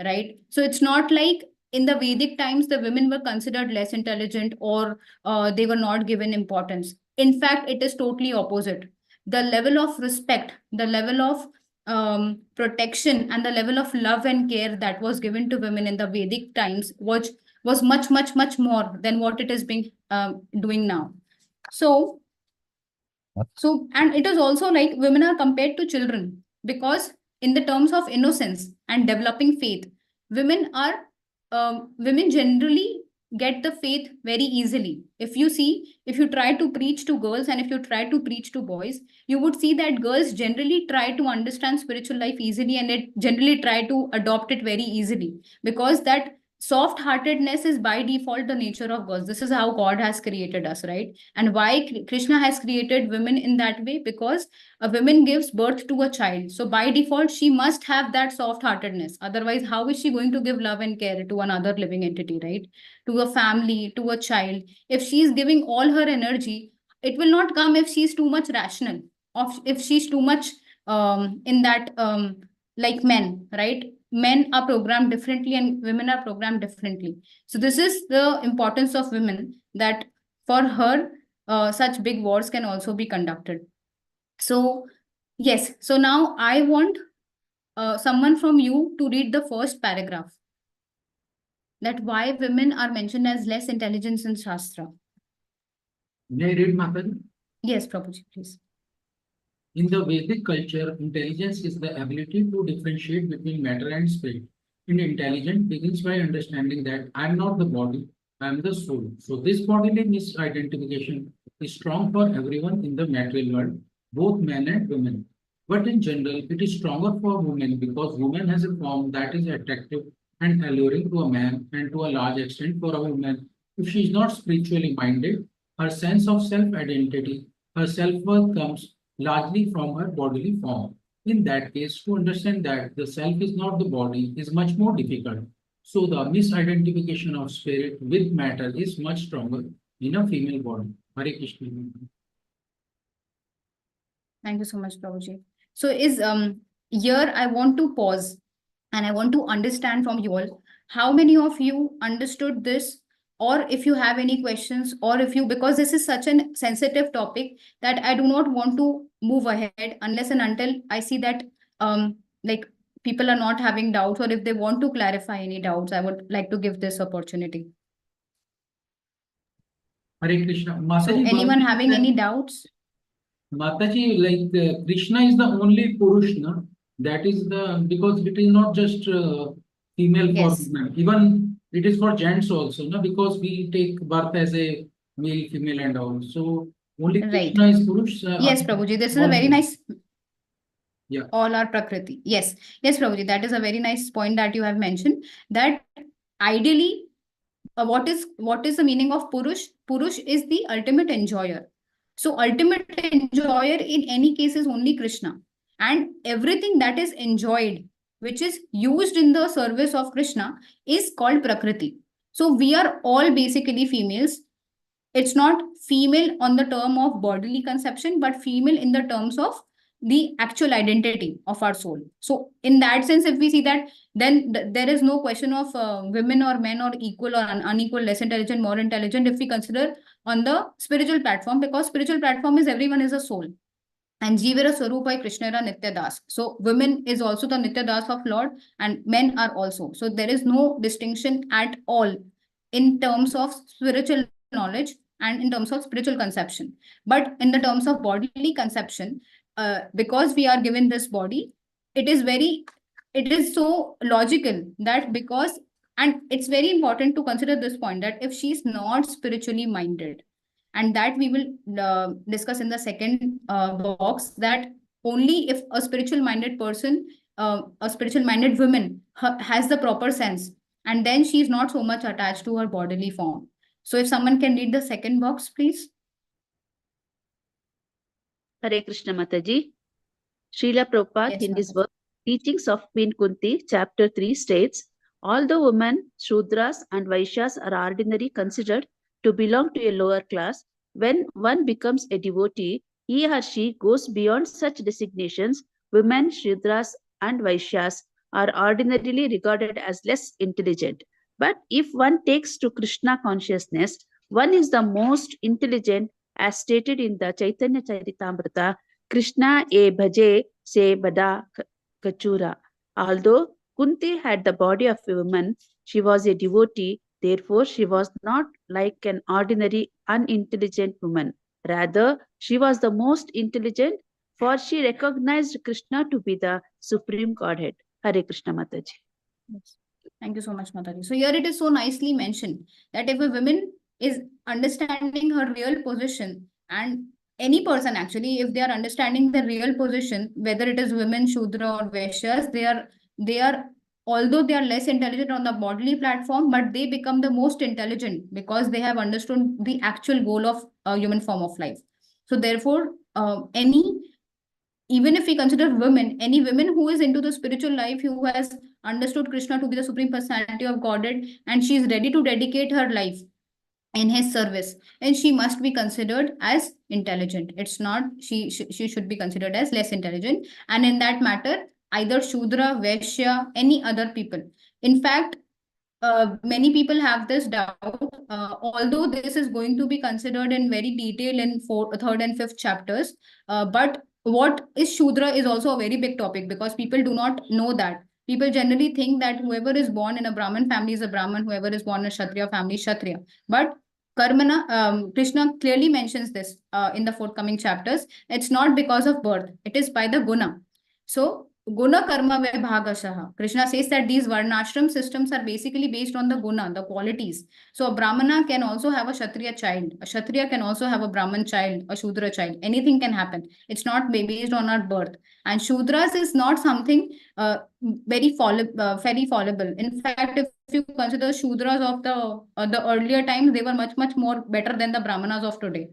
right? So it's not like in the Vedic times the women were considered less intelligent, or they were not given importance. In fact, it is totally opposite. The level of respect, the level of protection, and the level of love and care that was given to women in the Vedic times was much, much, much more than what it is being doing now. So, and it is also like women are compared to children, because in the terms of innocence and developing faith, women generally get the faith very easily. If you try to preach to girls and if you try to preach to boys, you would see that girls generally try to understand spiritual life easily, and it generally try to adopt it very easily, because that soft heartedness is by default the nature of girls. This is how God has created us, right? And why Krishna has created women in that way? Because a woman gives birth to a child, so by default she must have that soft heartedness. Otherwise, how is she going to give love and care to another living entity, right? To a family, to a child. If she is giving all her energy, it will not come if she is too much rational, or if she's too much in that like men, right? Men are programmed differently and women are programmed differently. So this is the importance of women, that for her such big wars can also be conducted. So yes, so now I want someone from you to read the first paragraph, that why women are mentioned as less intelligent in Shastra. May I read, Mataji? Yes, Prabhuji, please. In the Vedic culture, intelligence is the ability to differentiate between matter and spirit. And intelligence begins by understanding that I am not the body, I am the soul. So this bodily misidentification is strong for everyone in the material world, both men and women. But in general, it is stronger for women because woman has a form that is attractive and alluring to a man, and to a large extent for a woman. If she is not spiritually minded, her sense of self-identity, her self-worth comes largely from her bodily form. In that case, to understand that the self is not the body is much more difficult. So the misidentification of spirit with matter is much stronger in a female body. Hare Krishna. Thank you so much, Prabhuji. So here I want to pause and I want to understand from you all, how many of you understood this, or if you have any questions, or if you, because this is such a sensitive topic that I do not want to move ahead unless and until I see that like people are not having doubts, or if they want to clarify any doubts, I would like to give this opportunity. Hare Krishna. So Mataji, anyone having any doubts? Mataji, like Krishna is the only Purush, no? That is because it is not just female for Yes. women. Even it is for gents also, no? Because we take birth as a male, female and all. So only Right. Krishna is Purush. Yes, Prabhuji, this is a all very Purush. nice. Yeah. All are Prakriti. Yes. Yes, Prabhuji, that is a very nice point that you have mentioned, that ideally, what is the meaning of Purush? Purush is the ultimate enjoyer. So ultimate enjoyer in any case is only Krishna. And everything that is enjoyed, which is used in the service of Krishna, is called Prakriti. So we are all basically females. It's not female on the term of bodily conception, but female in the terms of the actual identity of our soul. So in that sense, if we see that, then there is no question of women or men or equal or unequal, less intelligent, more intelligent, if we consider on the spiritual platform, because spiritual platform is everyone is a soul. And Jivira Swarupai Krishnara Nitya Das. So women is also the Nitya Das of Lord, and men are also. So there is no distinction at all in terms of spiritual knowledge and in terms of spiritual conception. But in the terms of bodily conception, because we are given this body, it is so logical that because, and it's very important to consider this point, that if she's not spiritually minded, and that we will discuss in the second box, that only if a spiritual minded person, a spiritual minded woman has the proper sense, and then she is not so much attached to her bodily form. So if someone can read the second box, please. Hare Krishna Mataji. Srila Prabhupada Yes, in his Mataji. work Teachings of Queen Kunti, chapter 3 states, although women, Shudras and Vaishyas are ordinarily considered to belong to a lower class, when one becomes a devotee, he or she goes beyond such designations. Women, Shudras and Vaishyas are ordinarily regarded as less intelligent. But if one takes to Krishna consciousness, one is the most intelligent, as stated in the Chaitanya Charitamrita, Krishna e bhaje se bada kachura. Although Kunti had the body of a woman, she was a devotee, therefore she was not like an ordinary unintelligent woman. Rather, she was the most intelligent, for she recognized Krishna to be the supreme Godhead. Hare Krishna Mataji. Yes. Thank you so much, Mataji. So here it is so nicely mentioned that if a woman is understanding her real position, and any person actually, if they are understanding the real position, whether it is women, Shudra or Vaishyas, they are, although they are less intelligent on the bodily platform, but they become the most intelligent because they have understood the actual goal of a human form of life. So therefore, even if we consider women, any women who is into the spiritual life, who has understood Krishna to be the supreme personality of Godhead, and she is ready to dedicate her life in his service, and she must be considered as intelligent. It's not, she should be considered as less intelligent. And in that matter, either Shudra, Vaishya, any other people. In fact, many people have this doubt, although this is going to be considered in very detail in third and fifth chapters. But what is Shudra is also a very big topic, because people do not know that. People generally think that whoever is born in a Brahmin family is a Brahmin, whoever is born in a Kshatriya family is Kshatriya. But Karmana, Krishna clearly mentions this in the forthcoming chapters. It's not because of birth, it is by the guna. So Guna karma vibhagashaha. Krishna says that these varnashram systems are basically based on the guna, the qualities. So a Brahmana can also have a Kshatriya child. A Kshatriya can also have a Brahman child, a Shudra child. Anything can happen. It's not based on our birth. And Shudras is not something very fallible. In fact, if you consider Shudras of the earlier times, they were much more better than the Brahmanas of today.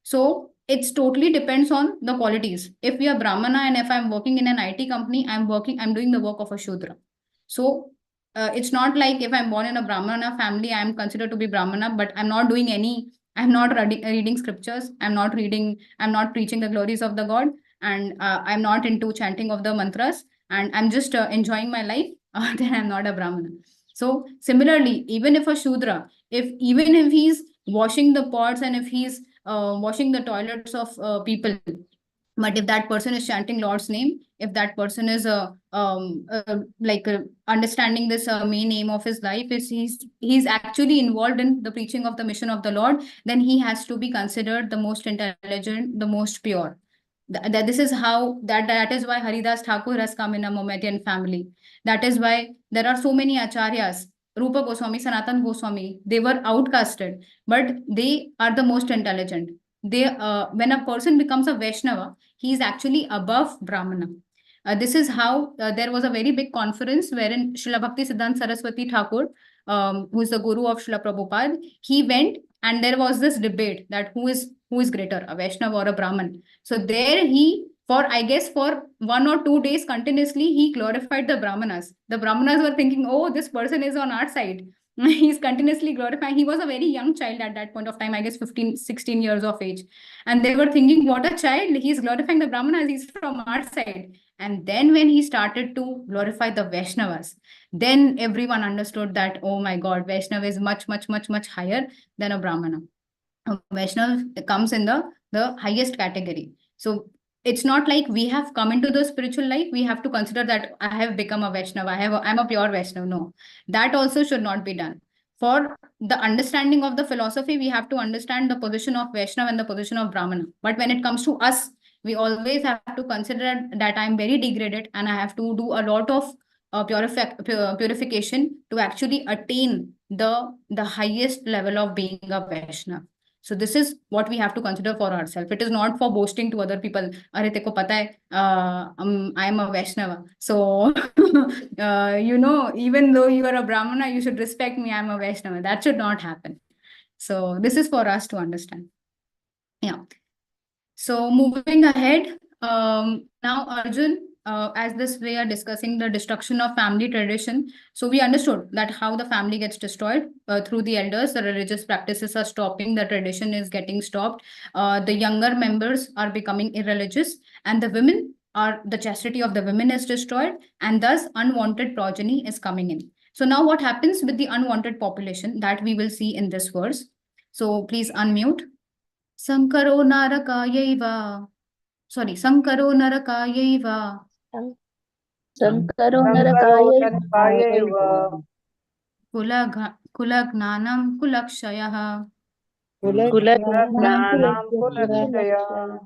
So it's totally depends on the qualities. If we are Brahmana and if I'm working in an IT company, I'm doing the work of a Shudra. So it's not like if I'm born in a Brahmana family, I'm considered to be Brahmana, but I'm not reading scriptures. I'm not preaching the glories of the God. And I'm not into chanting of the mantras. And I'm just enjoying my life. Then I'm not a Brahmana. So similarly, even if a Shudra, even if he's washing the pots and if he's washing the toilets of people, but if that person is chanting Lord's name, if that person is understanding this main aim of his life, is he's actually involved in the preaching of the mission of the Lord, then he has to be considered the most intelligent, the most pure. This is how that is why Haridas Thakur has come in a Mohammedan family. That is why there are so many acharyas. Rupa Goswami, Sanatan Goswami, they were outcasted, but they are the most intelligent. When a person becomes a Vaishnava, he is actually above Brahmana. This is how there was a very big conference wherein Srila Bhakti Siddhanta Saraswati Thakur, who is the guru of Srila Prabhupada, he went, and there was this debate that who is greater, a Vaishnava or a Brahman. So there I guess for 1 or 2 days continuously, he glorified the Brahmanas. The Brahmanas were thinking, oh, this person is on our side. He's continuously glorifying. He was a very young child at that point of time, I guess 15, 16 years of age. And they were thinking, what a child, he's glorifying the Brahmanas, he's from our side. And then when he started to glorify the Vaishnavas, then everyone understood that, oh my God, Vaishnava is much, much, much, much higher than a Brahmana. Vaishnava comes in the highest category. So it's not like we have come into the spiritual life, we have to consider that I have become a Vaishnava, I'm a pure Vaishnava. No, that also should not be done. For the understanding of the philosophy, we have to understand the position of Vaishnava and the position of Brahmana. But when it comes to us, we always have to consider that I'm very degraded and I have to do a lot of purification to actually attain the highest level of being a Vaishnava. So this is what we have to consider for ourselves. It is not for boasting to other people. Arey teko pata hai, I am a Vaishnava. So, even though you are a Brahmana, you should respect me. I am a Vaishnava. That should not happen. So this is for us to understand. Yeah. So moving ahead, now Arjun, as this we are discussing the destruction of family tradition. So we understood that how the family gets destroyed through the elders, the religious practices are stopping, the tradition is getting stopped, the younger members are becoming irreligious, and the chastity of the women is destroyed, and thus unwanted progeny is coming in. So now what happens with the unwanted population that we will see in this verse. So please unmute. Sankaro narakayaiva. Sorry, Sankaro narakayaiva. Sankaro Sankaro narakaya Narakayaiva Kulagnanam kulakshayah. Jnanam Kulakshaya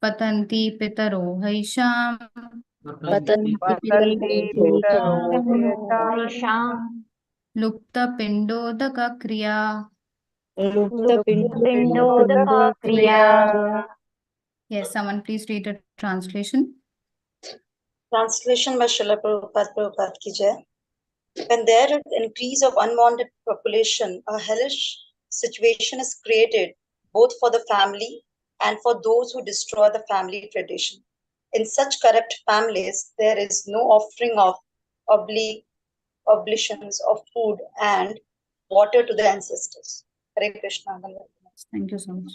Patanti pitaro haisham. Vatanti Pitaro Yasham Lupta pindodaka kriya. Pindodaka Kriya. Yes, someone please read the translation. Translation by Srila Prabhupada ki jai. When there is increase of unwanted population, a hellish situation is created both for the family and for those who destroy the family tradition. In such corrupt families, there is no offering of oblations of food and water to the ancestors. Hare Krishna. Thank you so much.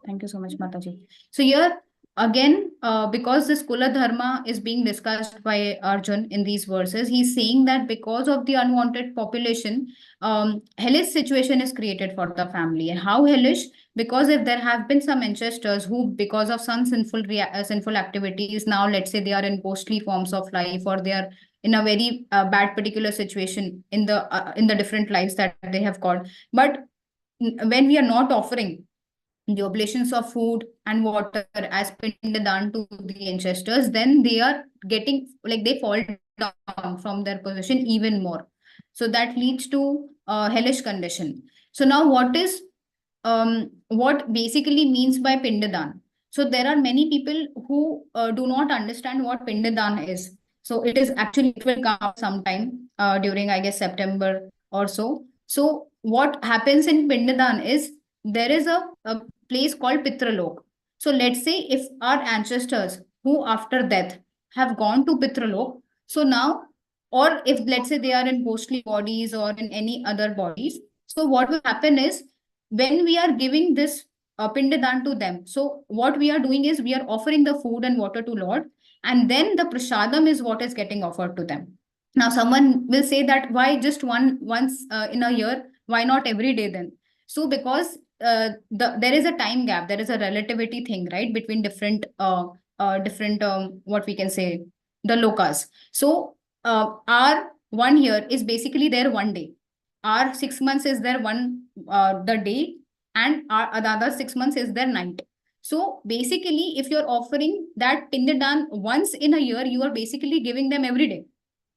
Thank you so much, Mataji. So here again, because this Kula Dharma is being discussed by Arjun in these verses, he's saying that because of the unwanted population, hellish situation is created for the family. And how hellish? Because if there have been some ancestors who, because of some sinful activities, now let's say they are in ghostly forms of life, or they are in a very bad particular situation in the different lives that they have got. But when we are not offering the oblations of food and water as pindadan to the ancestors, then they are getting, like, they fall down from their position even more. So that leads to hellish condition. So now what basically means by pindadan? So there are many people who do not understand what pindadan is. So it will come sometime during, I guess, September or so. So what happens in pindadan is there is a place called Pitralok. So let's say if our ancestors who after death have gone to Pitralok, so now, or if let's say they are in ghostly bodies or in any other bodies, so what will happen is when we are giving this pindadan to them, so what we are doing is we are offering the food and water to Lord, and then the prasadam is what is getting offered to them. Now someone will say that why just once in a year, why not every day then? So because there is a time gap, there is a relativity thing, right, between different what we can say, the lokas. So our 1 year is basically their 1 day. Our 6 months is their the day, and our the other 6 months is their night. So basically, if you're offering that pindadan once in a year, you are basically giving them every day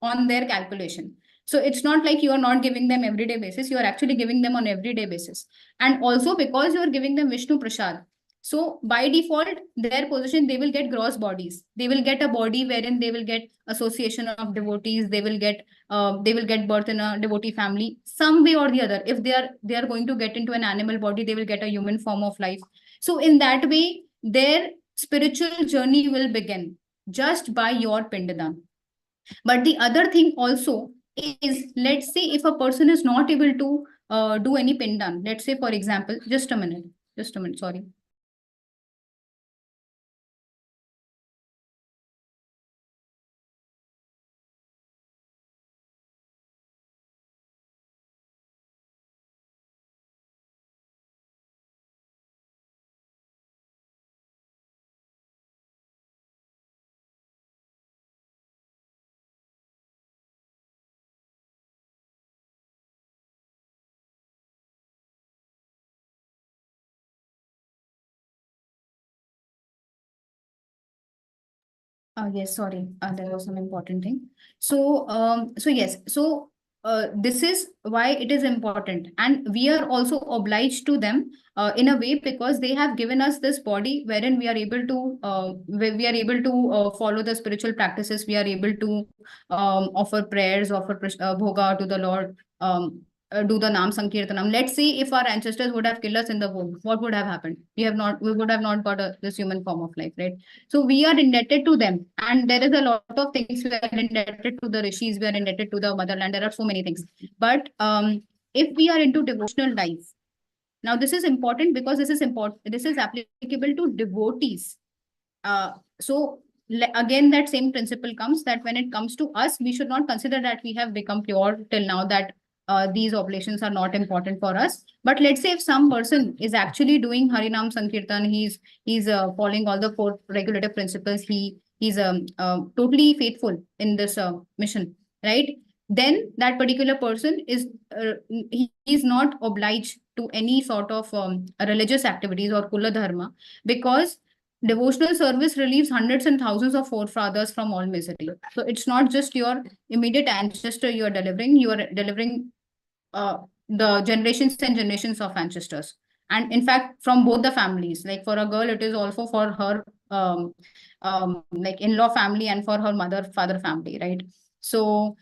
on their calculation. So it's not like you are not giving them everyday basis, you are actually giving them on everyday basis. And also because you are giving them Vishnu Prasad, so by default, their position, they will get gross bodies. They will get a body wherein they will get association of devotees. They will get birth in a devotee family, some way or the other. If they are going to get into an animal body, they will get a human form of life. So in that way, their spiritual journey will begin just by your pindadan. But the other thing also is, let's say if a person is not able to do any pindan, let's say for example, just a minute, sorry. Yes, sorry. There was some important thing. So yes. So this is why it is important, and we are also obliged to them in a way, because they have given us this body wherein we are able to we are able to follow the spiritual practices. We are able to offer prayers, offer bhoga to the Lord. Do the Nam Sankirtanam. Let's see, if our ancestors would have killed us in the womb, what would have happened? We would have not got this human form of life, right? So we are indebted to them, and there is a lot of things. We are indebted to the rishis, we are indebted to the motherland. There are so many things. But if we are into devotional life, now this is important because this is important. This is applicable to devotees. So again, that same principle comes, that when it comes to us, we should not consider that we have become pure till now, that these oblations are not important for us. But let's say if some person is actually doing Harinam Sankirtan, he's following all the four regulative principles, he's totally faithful in this mission, right? Then that particular person is is not obliged to any sort of religious activities or kula dharma, because devotional service relieves hundreds and thousands of forefathers from all misery. So it's not just your immediate ancestor you are delivering the generations and generations of ancestors. And in fact, from both the families, like for a girl, it is also for her like in-law family and for her father family, right? So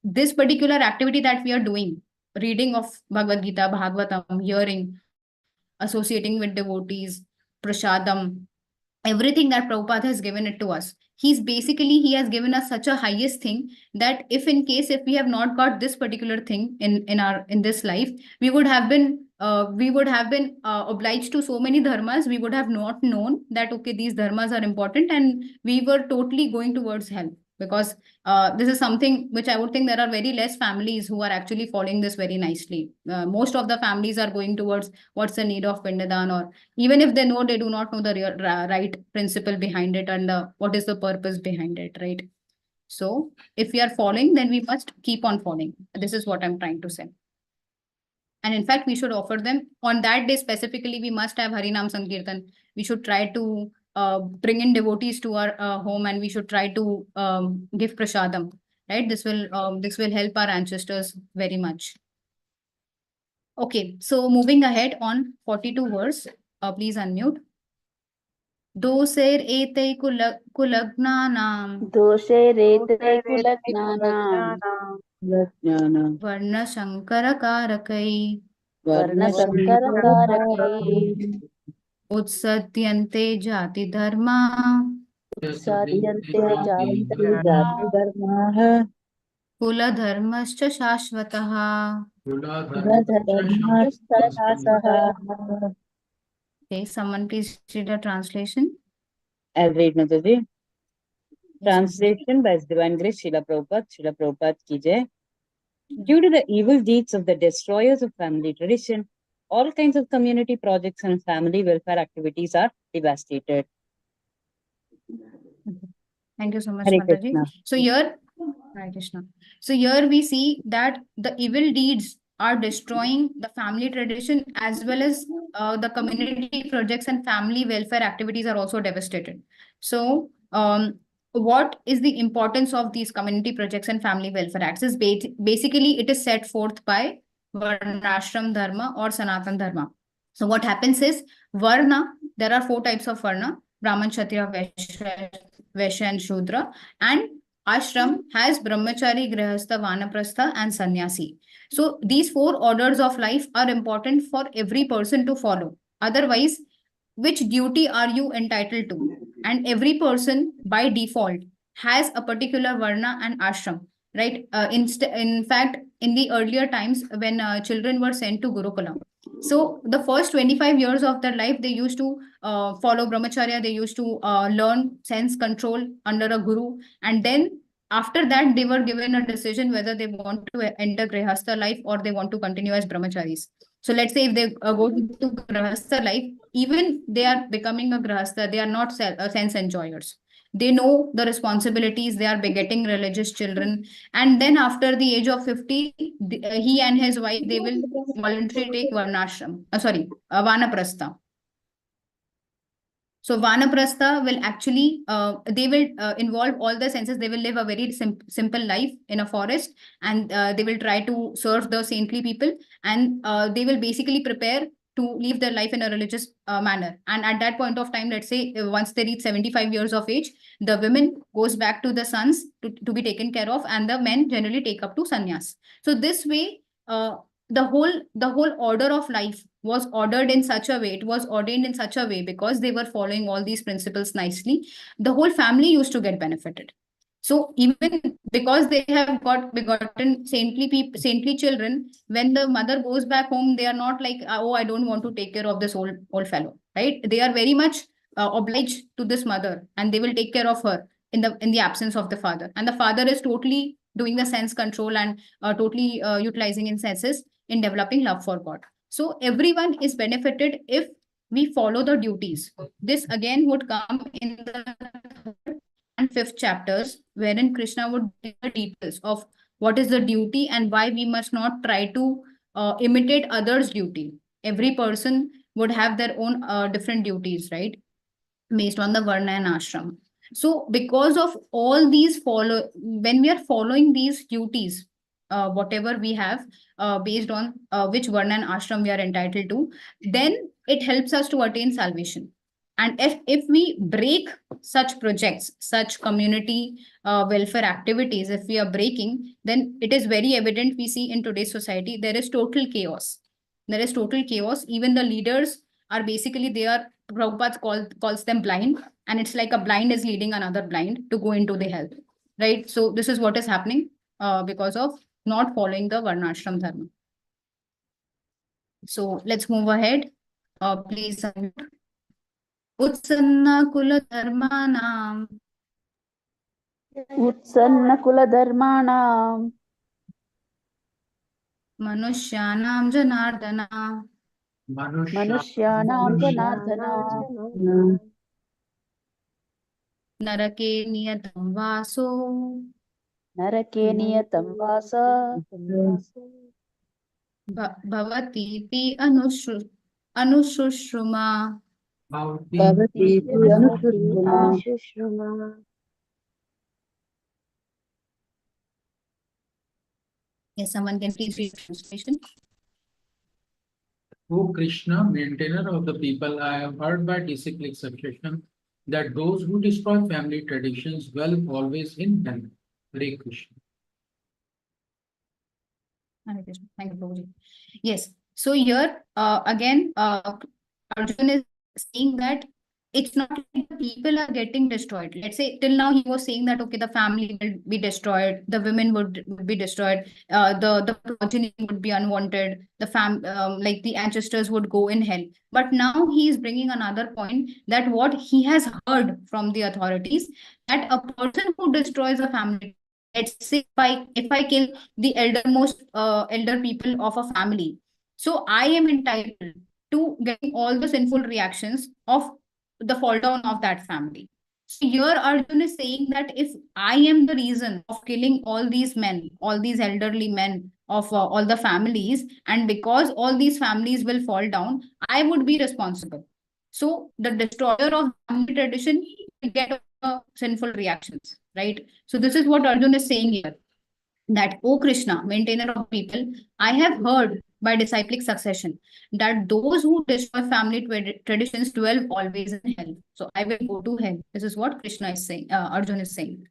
this particular activity that we are doing, reading of Bhagavad Gita, Bhagavatam, hearing, associating with devotees, prasadam, everything that Prabhupada has given it to us. He has given us such a highest thing, that if in case if we have not got this particular thing in this life, we would have been obliged to so many dharmas. We would have not known that okay, these dharmas are important, and we were totally going towards hell, because this is something which I would think there are very less families who are actually following this very nicely. Most of the families are going towards what's the need of Pindadan, or even if they know, they do not know the real, right principle behind it, and what is the purpose behind it, right? So if we are following, then we must keep on following. This is what I'm trying to say. And in fact, we should offer them on that day specifically. We must have Harinam Sankirtan. We should try to bring in devotees to our home, and we should try to give prasadam, right? This will help our ancestors very much. Okay, so moving ahead on 42 verse, please unmute. दोषेर एते कुलग्नानां दोषैरेतै कुलज्ञानां वर्णशङ्करकारकै वर्णसङ्करकारकैः उत्सद्यन्ते जातिधर्मा उत्साद्यन्ते जाति जातिधर्माः धर्माः कुलधर्मश्च शाश्वतः. कुलधर्मश्च Okay, someone please read the translation. I'll read, Mataji. Translation by His Divine Grace Srila Prabhupada. Srila Prabhupada ki jai. Due to the evil deeds of the destroyers of family tradition, all kinds of community projects and family welfare activities are devastated. Thank you so much, Hare Mataji. Krishna. So here, Hare Krishna. So here we see that the evil deeds are destroying the family tradition, as well as the community projects and family welfare activities are also devastated. So what is the importance of these community projects and family welfare acts? Is basically it is set forth by Varnashram Dharma or Sanatan Dharma. So what happens is, Varna, there are 4 types of Varna: Brahman, Kshatriya, Vaishya and Shudra. And ashram has brahmachari, grihastha, vanaprastha and sannyasi. So these 4 orders of life are important for every person to follow. Otherwise, which duty are you entitled to? And every person by default has a particular varna and ashram. right? In fact, in the earlier times when children were sent to Gurukula, so the first 25 years of their life, they used to follow brahmacharya, they used to learn sense control under a guru. And then after that, they were given a decision whether they want to enter grihastha life or they want to continue as brahmacharis. So let's say if they go to grihastha life, even they are becoming a grihastha, they are not sense enjoyers. They know the responsibilities, they are begetting religious children. And then after the age of 50, he and his wife, they will voluntarily take varnashram, vanaprastha. So Vanaprastha will actually, they will involve all the senses. They will live a very simple life in a forest, and they will try to serve the saintly people, and they will basically prepare to live their life in a religious manner. And at that point of time, let's say once they reach 75 years of age, the women goes back to the sons to be taken care of, and the men generally take up to sannyas. So this way, the whole order of life was ordered in such a way, it was ordained in such a way, because they were following all these principles nicely. The whole family used to get benefited. So even because they have got begotten saintly children, when the mother goes back home, they are not like, oh, I don't want to take care of this old fellow, right? They are very much obliged to this mother, and they will take care of her in the absence of the father. And the father is totally doing the sense control and totally utilizing in senses in developing love for God. So everyone is benefited if we follow the duties. This again would come in the third and fifth chapters, wherein Krishna would give the details of what is the duty and why we must not try to imitate others' duty. Every person would have their own different duties, right? Based on the varna and ashram. So because of all these when we are following these duties, whatever we have, based on which varna and ashram we are entitled to, then it helps us to attain salvation. And if we break such projects, such community welfare activities, if we are breaking, then it is very evident, we see in today's society, there is total chaos. There is total chaos. Even the leaders are basically, they are, Prabhupada calls them blind, and it's like a blind is leading another blind to go into the hell, right? So this is what is happening because of not following the varnashram dharma. So let's move ahead. Please unmute. Utsanna kula dharmanam Utsanna kula dharmanam manushyanam janardana manushyanam janardana narake niyatam vaso narake niyatam vasa bhavati anushruma. Bhavati Anushruma. Yes, someone can please read the translation. O Krishna, maintainer of the people, I have heard by disciplic succession that those who destroy family traditions dwell always in hell. Hare Krishna. Hare Krishna. Thank you, Prabhuji. Yes. So here again, Arjun is saying that it's not like the people are getting destroyed. Let's say till now he was saying that okay, the family will be destroyed, the women would be destroyed, the progeny would be unwanted, like the ancestors would go in hell. But now he is bringing another point, that what he has heard from the authorities, that a person who destroys a family, let's say if I kill the elder people of a family, so I am entitled to getting all the sinful reactions of the fall down of that family. So here Arjun is saying that if I am the reason of killing all these men, all these elderly men of all the families, and because all these families will fall down, I would be responsible. So the destroyer of family tradition will get sinful reactions, right? So this is what Arjun is saying here, that, O Krishna, maintainer of people, I have heard by disciplic succession that those who destroy family traditions dwell always in hell. So I will go to hell. This is what Krishna is saying, Arjun is saying.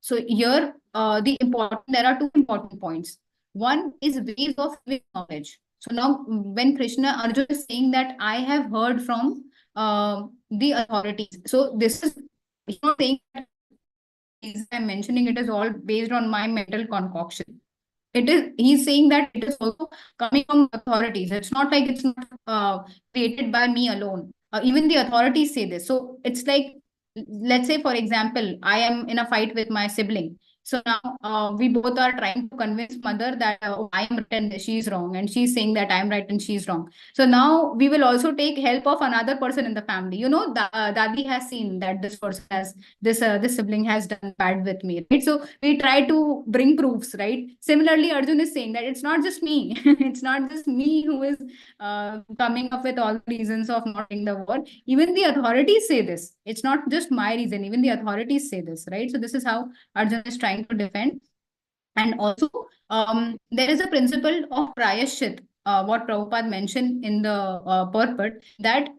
So here, there are two important points. One is ways of giving knowledge. So now when Arjun is saying that I have heard from the authorities. So this is, he's not saying that reason I'm mentioning it is all based on my mental concoction. He's saying that it is also coming from authorities. It's not like it's not created by me alone. Even the authorities say this. So it's like, let's say, for example, I am in a fight with my sibling. So now we both are trying to convince mother that I am right and she's wrong, and she's saying that I'm right and she's wrong. So now we will also take help of another person in the family. Dadi has seen that this person has this sibling has done bad with me, right? So we try to bring proofs, right? Similarly, Arjun is saying that it's not just me. It's not just me who is coming up with all the reasons of not ending the war. Even the authorities say this. It's not just my reason. Even the authorities say this, right? So this is how Arjun is trying to defend. And also, there is a principle of prayashchit, what Prabhupada mentioned in the purport, that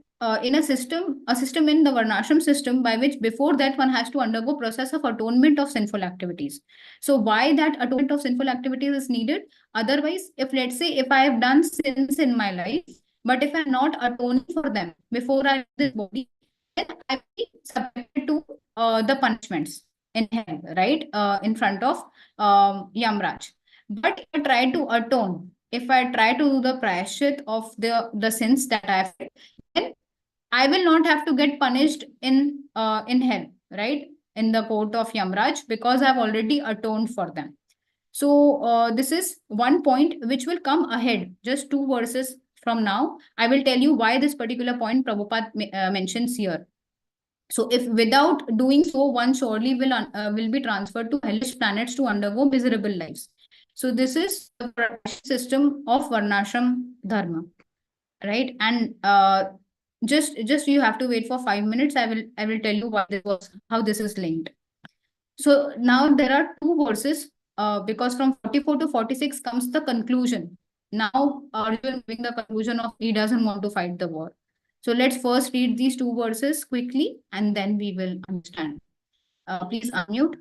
in a system in the Varnashram system, by which before that one has to undergo process of atonement of sinful activities. So why that atonement of sinful activities is needed? Otherwise, if let's say if I have done sins in my life, but if I'm not atoning for them before I leave this body, then I will be subjected to the punishments in hell, right? In front of Yamraj. But if I try to atone, if I try to do the prayashchit of the sins that I've did, then I will not have to get punished in hell, right? In the court of Yamraj, because I've already atoned for them. So this is one point which will come ahead, just 2 verses from now. I will tell you why this particular point Prabhupada mentions here. So if without doing so, one surely will be transferred to hellish planets to undergo miserable lives. So this is the production system of Varnashram Dharma, right? And just you have to wait for 5 minutes. I will tell you how this is linked. So now there are 2 verses, because from 44 to 46 comes the conclusion. Now Arjun giving the conclusion of he doesn't want to fight the war. So let's first read these 2 verses quickly and then we will understand. Please unmute.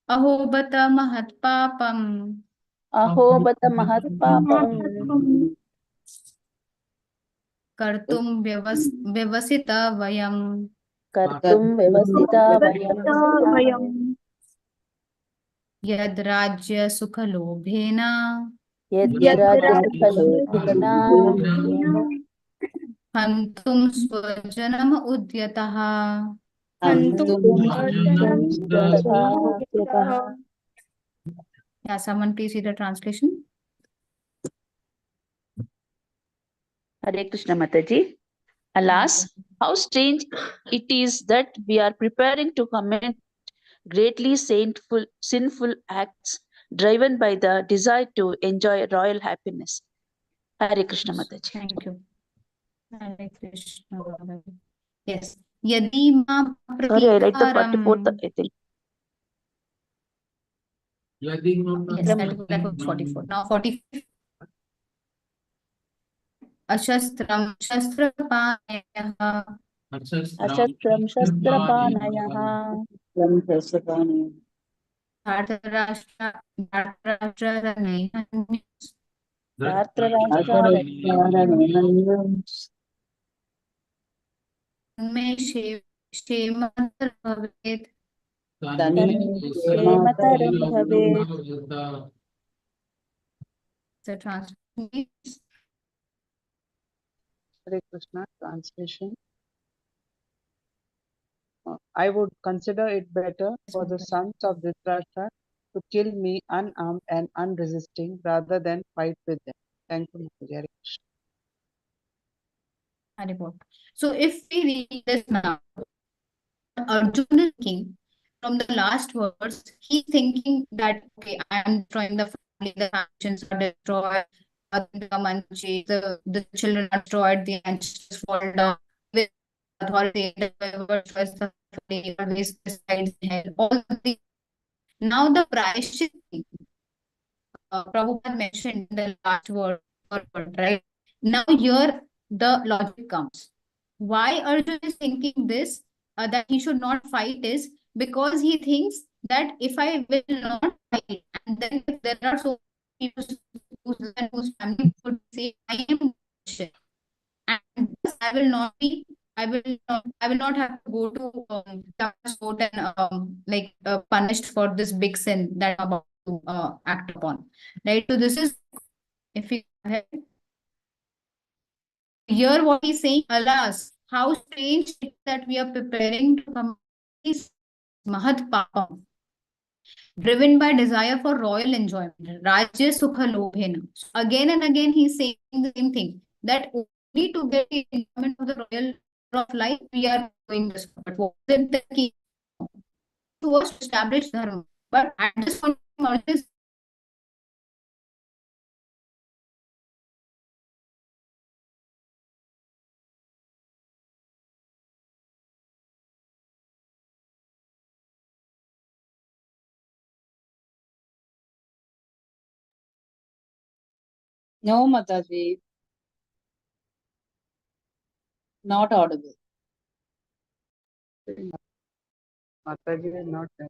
Aho bata mahat papam Aho bata mahat papam kartum vyavasita vayam kartum vyavasita vayam yad rajya sukha lobhena yad rajya sukha lobhena hantum swajanam udyataha. Yeah, someone please read the translation. Hare Krishna Mataji. Alas, how strange it is that we are preparing to commit greatly sinful acts driven by the desire to enjoy royal happiness. Hare Krishna Mataji. Thank you. Hare Krishna. Yes. Yadi ma Sorry, I read the pratikaram. 44th, I think. Yes, that was 44. Now 45. Ashastram shastrapanayah. Ashastram shastrapanayaha. Dhartarashtra ranayah. Dhartarashtra Me shematar bhavet. Shemataram bhavet. The translation. Hare Krishna translation. I would consider it better for the sons of Dhritarashtra to kill me unarmed and unresisting rather than fight with them. Thank you, Mataji. Hare Krishna. Haribol. So if we read this now, Arjuna is thinking from the last verse, he's thinking that okay, I am destroying the family, the functions are destroyed, the children are destroyed, the ancestors fall down with authority, whoever destroys the family always decides in hell. All the now the prayashchit thing, Prabhupada mentioned in the last word, right? Now here the logic comes. Why Arjun is thinking this, that he should not fight, is because he thinks that if I will not fight, and then if there are so many people whose family would say I am Christian, and thus I will not be I will not have to go to court and punished for this big sin that I'm about to act upon. Right. So this is, if we hear what he's saying, alas, how strange it is that we are preparing to come this Mahat Papam, driven by desire for royal enjoyment. Rajya Sukha Lobhena. Again and again, he's saying the same thing, that only to get the enjoyment of the royal of life, we are doing this. But what is it that he was to establish dharma? But at this point, this No, Mataji, not audible. Mataji is not there.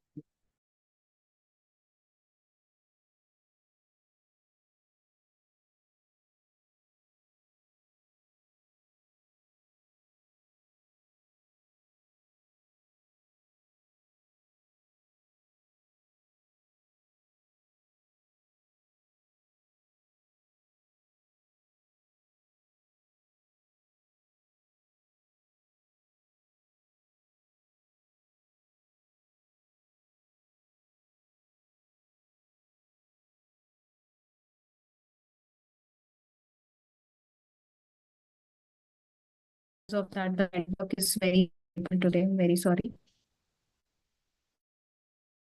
of that, the network is very good today. I'm very sorry.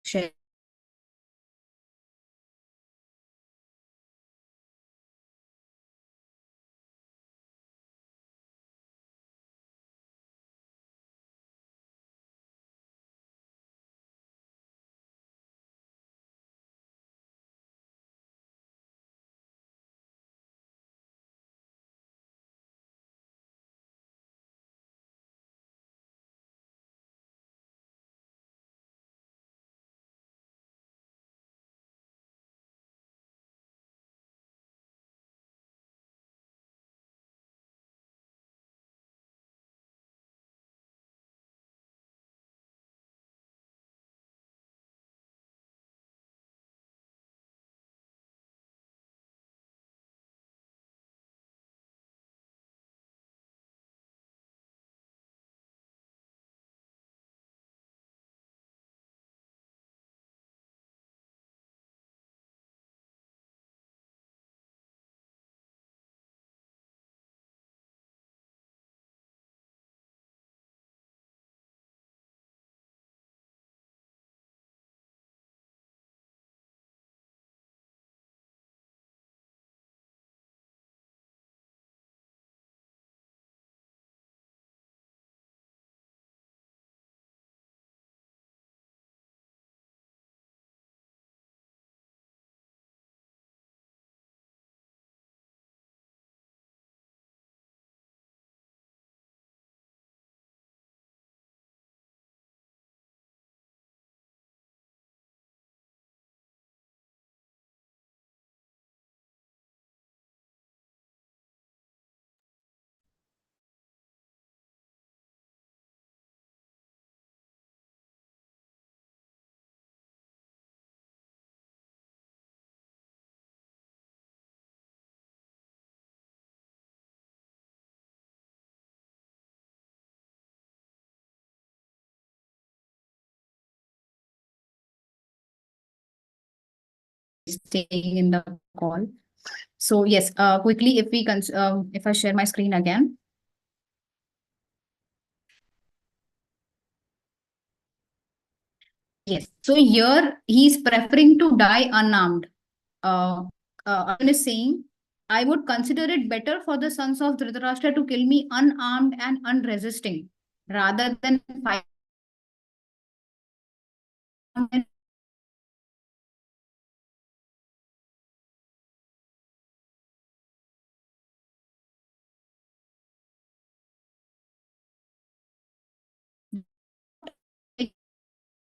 Share. Staying in the call. So yes, quickly, if I share my screen again. Yes. So here he's preferring to die unarmed. Arjuna is saying, I would consider it better for the sons of Dhritarashtra to kill me unarmed and unresisting, rather than fight.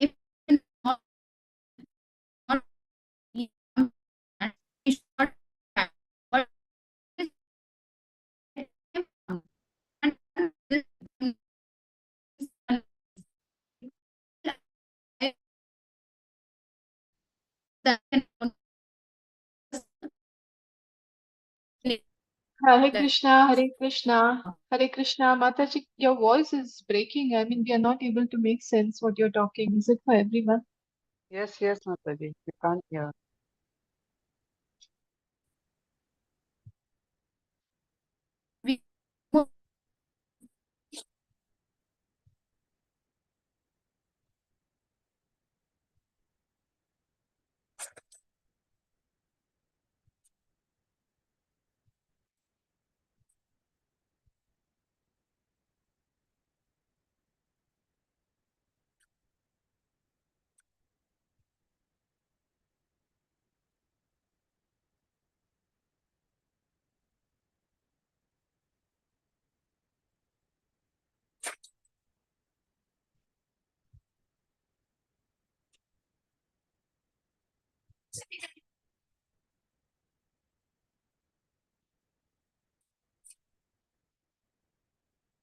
If not, and he shot back. But Hare Krishna, Hare Krishna, Hare Krishna. Mataji, your voice is breaking. I mean, we are not able to make sense what you're talking. Is it for everyone? Yes, yes, Mataji. We can't hear. We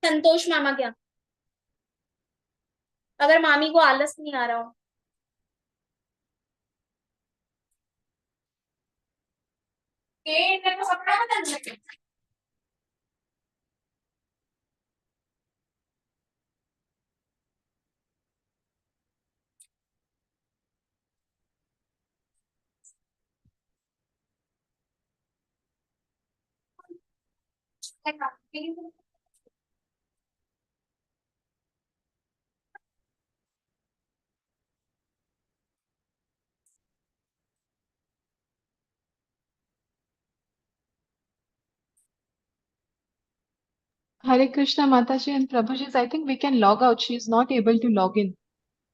संतोष मामा क्या अगर मामी को आलस नहीं आ रहा हो Hare Krishna, Mataji and Prabhuji. I think we can log out. She is not able to log in.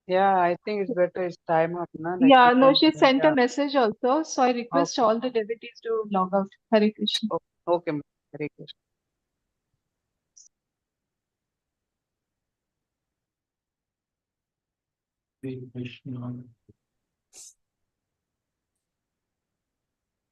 Yeah, I think it's better. It's time up, na? Like Yeah, we no, can. she sent a Yeah. message also. So I request Okay. all the devotees to log out. Hare Krishna. Okay. Hare Krishna. Hare Krishna.